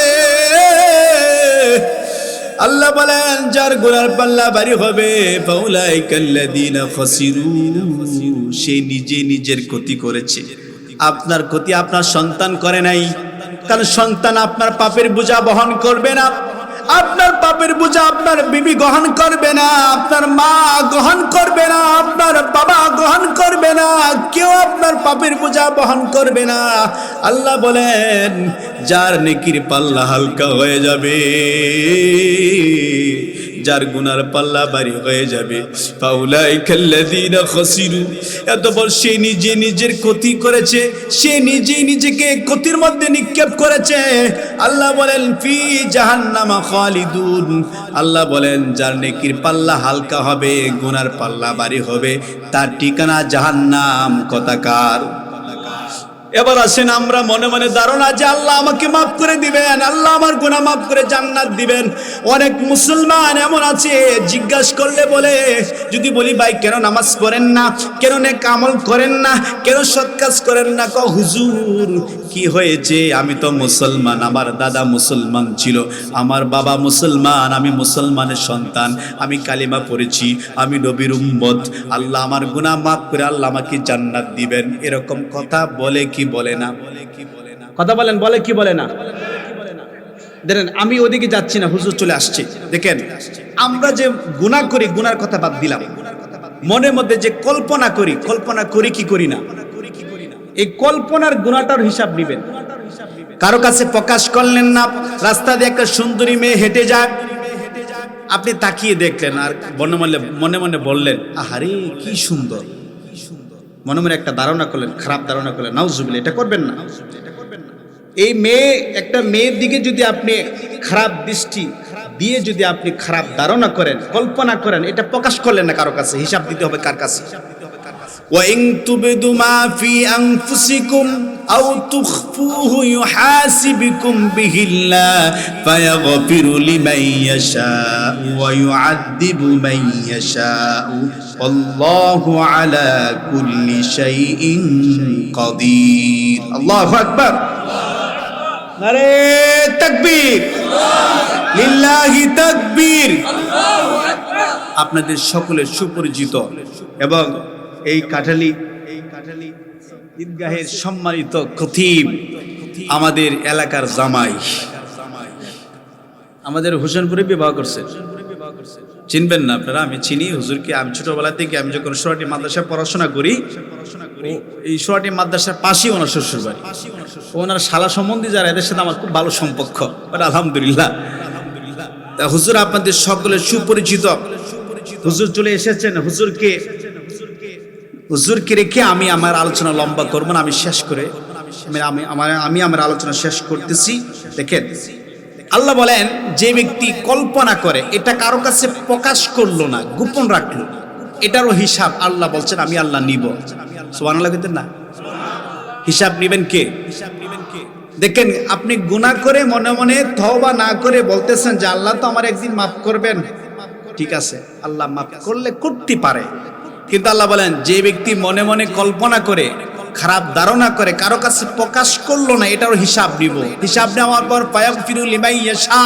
আল্লাহ বলেন যার গুনার পাল্লা ভারী হবে ফাউলাইকা আল্লাযীনা খাসিরু, সে নিজে নিজের ক্ষতি করেছে। আপনার ক্ষতি আপনার সন্তান করে নাই, কারণ সন্তান আপনার পাপের বোঝা বহন করবে না। আপনার পাপের বোঝা আপনার বিবি গ্রহণ করবে না, আপনার মা গ্রহণ করবে না, আপনার বাবা গ্রহণ করবে না, কেউ আপনার পাপের বোঝা বহন করবে না। আল্লাহ বলেন যার নেকির পাল্লা হালকা হয়ে যাবে, যার গুনার পাল্লা ভারী হয়ে যাবে, ফাউলাইকাল্লাযীনা খাসিরু, এতপর সে নিজে নিজের ক্ষতি করেছে, সে নিজেই নিজেকে ক্ষতির মধ্যে নিক্ষেপ করেছে। আল্লাহ বলেন ফি জাহান্নামা খালিদুন, আল্লাহ বলেন যার নেকির পাল্লা হালকা হবে, গুনার পাল্লা ভারী হবে, তার ঠিকানা জাহান্নাম। কথাকার। এবার আসেন আমরা মনে মনে ধারণা যে আল্লাহ আমাকে মাফ করে দিবেন, আল্লাহ আমার গুনাহ মাফ করে জান্নাত দিবেন। অনেক মুসলমান এমন আছে জিজ্ঞাসা করলে বলে, যদি বলি ভাই কেন নামাজ পড়েন না, কেন নেক আমল করেন না, কেন সৎ কাজ করেন না, কও হুজুর কি হয়েছে, আমি তো মুসলমান, আমার দাদা মুসলমান ছিল, আমার বাবা মুসলমান, আমি মুসলমানের সন্তান, আমি কালিমা পড়েছি, আমি নবীর উম্মত, আল্লাহ আমার গুনাহ মাফ করে আল্লাহ আমাকে জান্নাত দিবেন। এরকম কথা বলে কি বলে না? কথা বলেন, বলে কি বলে না? দেখেন আমি ওদিকে যাচ্ছি না, হুজুর চলে আসছে। দেখেন আমরা যে গুনাহ করি, গুনার কথা বাদ দিলাম, মনের মধ্যে যে কল্পনা করি, কল্পনা করি কি করি না, এই কল্পনার গুনাহটার হিসাব নেবেন। কারো কাছে প্রকাশ করলেন না, রাস্তা দিয়ে একটা সুন্দরী মেয়ে হেঁটে যায়, আপনি তাকিয়ে দেখলেন আর মনে মনে বললেন আহারে কি সুন্দর, মনে মনে একটা ধারণা করলেন, খারাপ ধারণা করলেন, নাউজুবিল্লাহ, এটা করবেন না। এই মেয়ে, একটা মেয়ের দিকে যদি আপনি খারাপ দৃষ্টি দিয়ে যদি আপনি খারাপ ধারণা করেন, কল্পনা করেন, এটা প্রকাশ করলেন না কারো কাছে, হিসাব দিতে হবে কার কাছে? وَإِن تُبْدُوا مَا فِي أَنفُسِكُمْ أَوْ تُخْفُوهُ يُحَاسِبْكُم بِهِ اللَّهُ فَيَغْفِرُ لِمَن يَشَاءُ وَيُعَذِّبُ مَن يَشَاءُ وَاللَّهُ عَلَى كُلِّ شَيْءٍ قَدِيرٌ। আল্লাহু আকবার। নারে তাকবীর, লিল্লাহি তাকবীর। আপনাদের সকলের সুপরিচিত এবং এই কাঠালি ঈদগাহের সম্মানিত খতিব, আমাদের এলাকার জামাই, আমাদের হোসেনপুরে বিবাহ করছে। চিনবেন না আপনারা? আমি চিনি হুজুরকে, আমি ছোটবেলা থেকে, আমি যখন সোরাটি মাদ্রাসায় পড়াশোনা করি, এই সোরাটি মাদ্রাসার পাশেই ওনার শ্বশুর বাড়ি, ওনার শালা সম্বন্ধে যারা, এদের সাথে আমার খুব ভালো সম্পর্ক, আলহামদুলিল্লাহ। হুজুর আপনাদের সকলের সুপরিচিত, হুজুর চলে এসেছেন। হুজুরকে রেখে আমি আমার আলোচনা লম্বা করবো না, আমি শেষ করে আমি আমার আলোচনা শেষ করতেছি। দেখেন আল্লাহ বলেন যে ব্যক্তি কল্পনা করে, এটা কারো কাছে প্রকাশ করলো না, গোপন রাখলো, এটারও হিসাব আল্লাহ বলছেন আমি আল্লাহ নিব। সুবহানাল্লাহ বলতেন না? হিসাব নিবেন কে? দেখেন আপনি গুনাহ করে মনে মনে তওবা না করে বলতেছেন যে আল্লাহ তো আমার একদিন মাফ করবেন, ঠিক আছে, আল্লাহ মাফ করলে করতে পারে, কিন্তু আল্লাহ বলেন যে ব্যক্তি মনে মনে কল্পনা করে, খারাপ ধারণা করে, কারো কাছে প্রকাশ করলো না, এটারও হিসাব নিব। হিসাব নেওয়ার পর ফায়াগফিরু লিমান ইয়াশা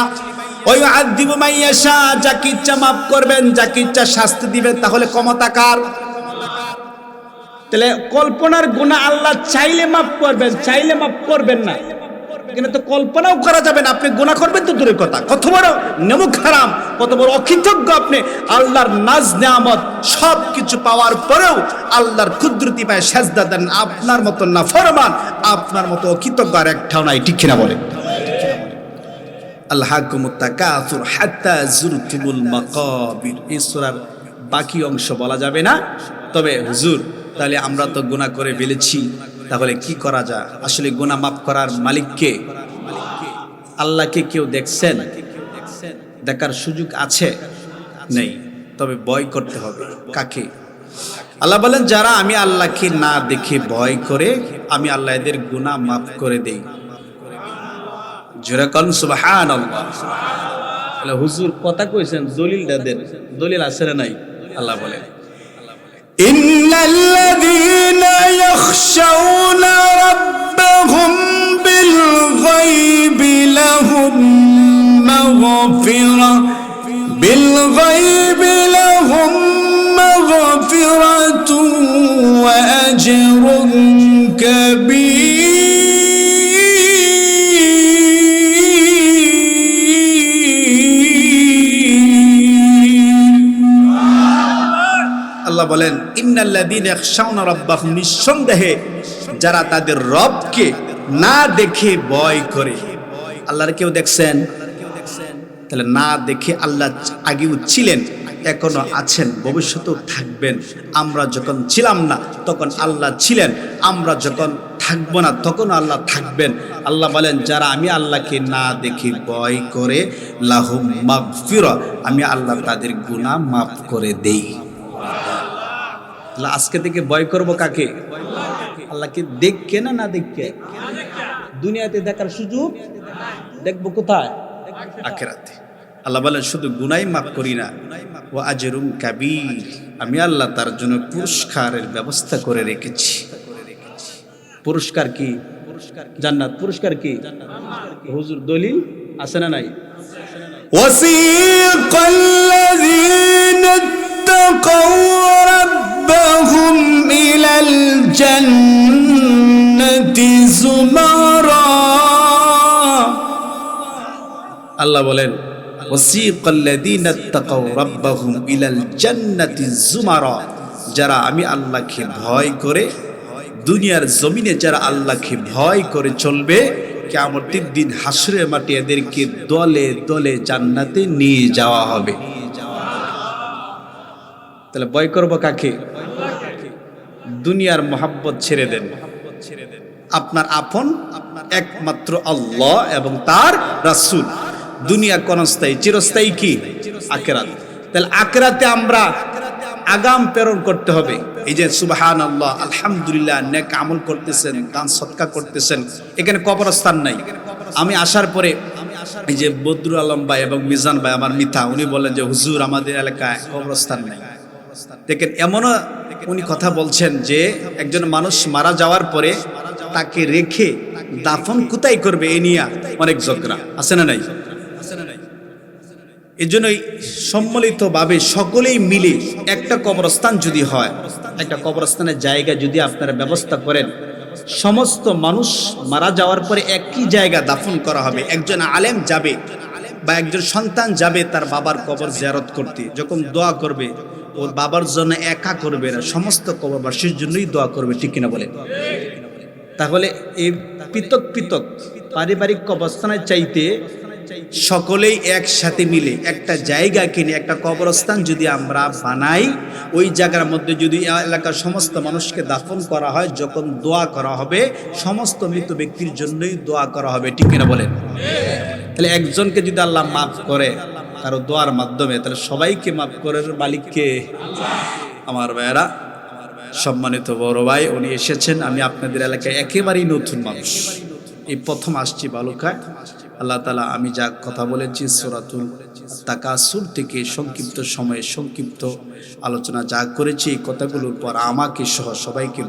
ওয়া ইউআযযিবু মান ইয়াশা, যাকে ইচ্ছা মাফ করবেন, যাকে ইচ্ছা শাস্তি দিবেন। তাহলে ক্ষমতা কার? তাহলে কল্পনার গুনাহ আল্লাহ চাইলে মাফ করবেন, চাইলে মাফ করবেন না, কিন্তু তো কল্পনাও করা যাবে না। আপনি গুনাহ করবেন তো দূরের কথা, কত বড় নেমুখ হারাম, কত বড় অকৃতজ্ঞ আপনি। আল্লাহর নাজ নেয়ামত সব কিছু পাওয়ার পরেও আল্লাহর কুদরতি পায় সেজদা দেন। আপনার মতো নাফরমান, আপনার মতো অকৃতজ্ঞ আর একটাও নাই, ঠিক কিনা বলে? আলহাকুমুত তাকাসুর হাত্তা যুরতুমুল মাকাবির, এই সূরার বাকি অংশ বলা যাবে না। তবে হুজুর তাহলে আমরা তো গুনাহ করে ফেলেছি, তাহলে কি করা যায়? আসলে গুনাহ মাফ করার মালিক কে? আল্লাহকে কেউ দেখছেন? দেখার সুযোগ আছে? নেই। তবে ভয় করতে হবে। কাকে? আল্লাহ বলেন যারা আমি আল্লাহকে না দেখে ভয় করে, আমি আল্লাহ এদের গুনাহ মাফ করে দেই। জোরে কোন সুবহানাল্লাহ। তাহলে হুজুর কথা কইছেন, দলিলটা দেন। দলিল আছে না নাই? আল্লাহ বলেন ইন্নাল্লাযীনা ইয়াখশাউনা রাব্বাহুম বিল গায়বি লাহুম মাগফিরাতুন ওয়া আজরুন কাবীর। আল্লাহ বলেন ইন্নাল্লাযীনা ইয়াখশাউনা রাব্বাহুম, নিঃসন্দেহে যারা তাদের রবকে না দেখে ভয় করে। আল্লাহর কেউ দেখছেন? তাহলে না দেখে আল্লাহ আগেও ছিলেন, এখনো আছেন, ভবিষ্যতেও থাকবেন। আমরা যখন ছিলাম না তখন আল্লাহ ছিলেন, আমরা যখন থাকবো না তখন আল্লাহ থাকবেন। আল্লাহ বলেন যারা আমি আল্লাহকে না দেখে ভয় করে লাহুম মাগফিরা, আমি আল্লাহ তাদের গুনাহ মাফ করে দেই। আজকে থেকে ভয় করব কাকে? আল্লাহকে দেখকে না, না দেখকে। দুনিয়াতে দেখার সুযোগ দেখবো কোথায়? আখিরাতে। আল্লাহ বলেন শুধু গুনাই মাফ করি না, ও আজরুম কাবীর, আমি আল্লাহ তার জন্য পুরস্কারের ব্যবস্থা করে রেখেছি। পুরস্কার কি? জান্নাত। পুরস্কার কি? হুজুর দলিল আছে না নাই? ওয়াসিকাল্লাযীনা ইত্তাকাউ রাব্বাহুম ইলাল জান্নাতি যুমারা, আল্লাহ বলেন ওয়াসিকাল্লাযীনা ইত্তাকাউ রাব্বাহুম ইলাল জান্নাতি যুমারা, যারা আমি আল্লাহকে ভয় করে দুনিয়ার জমিনে যারা আল্লাহকে ভয় করে চলবে, কিয়ামতের দিন হাসরের মাঠে এদেরকে দলে দলে জান্নাতে নিয়ে যাওয়া হবে। তাহলে ভয় করব কাকে? দুনিয়ার মোহাব্বত ছেড়ে দেন। আপনার আপন একমাত্র আল্লাহ এবং তার রাসূল। দুনিয়া ক্ষণস্থায়ী, চিরস্থায়ী কি? আখিরাত। তাহলে আখিরাতে আমরা আগাম প্রেরণ করতে হবে। এই যে সুবহানাল্লাহ, আলহামদুলিল্লাহ, নেক আমল করতেছেন, দান সদকা করতেছেন, এখানে কবরস্থান নাই। আমি আসার পরে এই যে বদরুল আলম ভাই এবং মিজান ভাই, আমার মিথা, উনি বলেন যে হুজুর আমাদের এলাকায় কবরস্থান নাই। দেখেন এমনও উনি কথা বলছেন যে একজন মানুষ মারা যাওয়ার পরে তাকে রেখে দাফন কোথায় করবে এ নিয়ে অনেক ঝগড়া আছে না নাই? এজন্যই সম্মিলিতভাবে সকলেই মিলে একটা কবরস্থান যদি হয়, একটা কবরস্থানের জায়গা যদি আপনারা ব্যবস্থা করেন, সমস্ত মানুষ মারা যাওয়ার পরে একই জায়গা দাফন করা হবে। একজন আলেম যাবে বা একজন সন্তান যাবে তার বাবার কবর জিয়ারত করতে, যখন দোয়া করবে ওর বাবার জন্য একা করবে না, সমস্ত কবরবাসীর জন্যই দোয়া করবে, ঠিক কিনা বলেন? তাহলে এই পৃথক পৃথক পারিবারিক কবরস্থানের চাইতে সকলেই একসাথে মিলে একটা জায়গা কিনে একটা কবরস্থান যদি আমরা বানাই, ওই জায়গার মধ্যে যদি এলাকার সমস্ত মানুষকে দাফন করা হয়, যখন দোয়া করা হবে সমস্ত মৃত ব্যক্তির জন্যই দোয়া করা হবে, ঠিক কিনা বলেন? তাহলে একজনকে যদি আল্লাহ মাফ করে কারো দোয়ার মাধ্যমে, তাহলে সবাইকে মাফ করার মালিককে। আমার ভাইয়েরা, সম্মানিত বড় ভাই, উনি এসেছেন, আমি আপনাদের এলাকায় একেবারেই নতুন মানুষ, এই প্রথম আসছি বালুকায়। আল্লাহ তাআলা আমি যা কথা বলেছি সূরাতুল তাকাসুর থেকে সংক্ষিপ্ত সময়ে সংক্ষিপ্ত আলোচনা যা করেছি, এই কথাগুলোর পর আমাকে সহ সবাইকে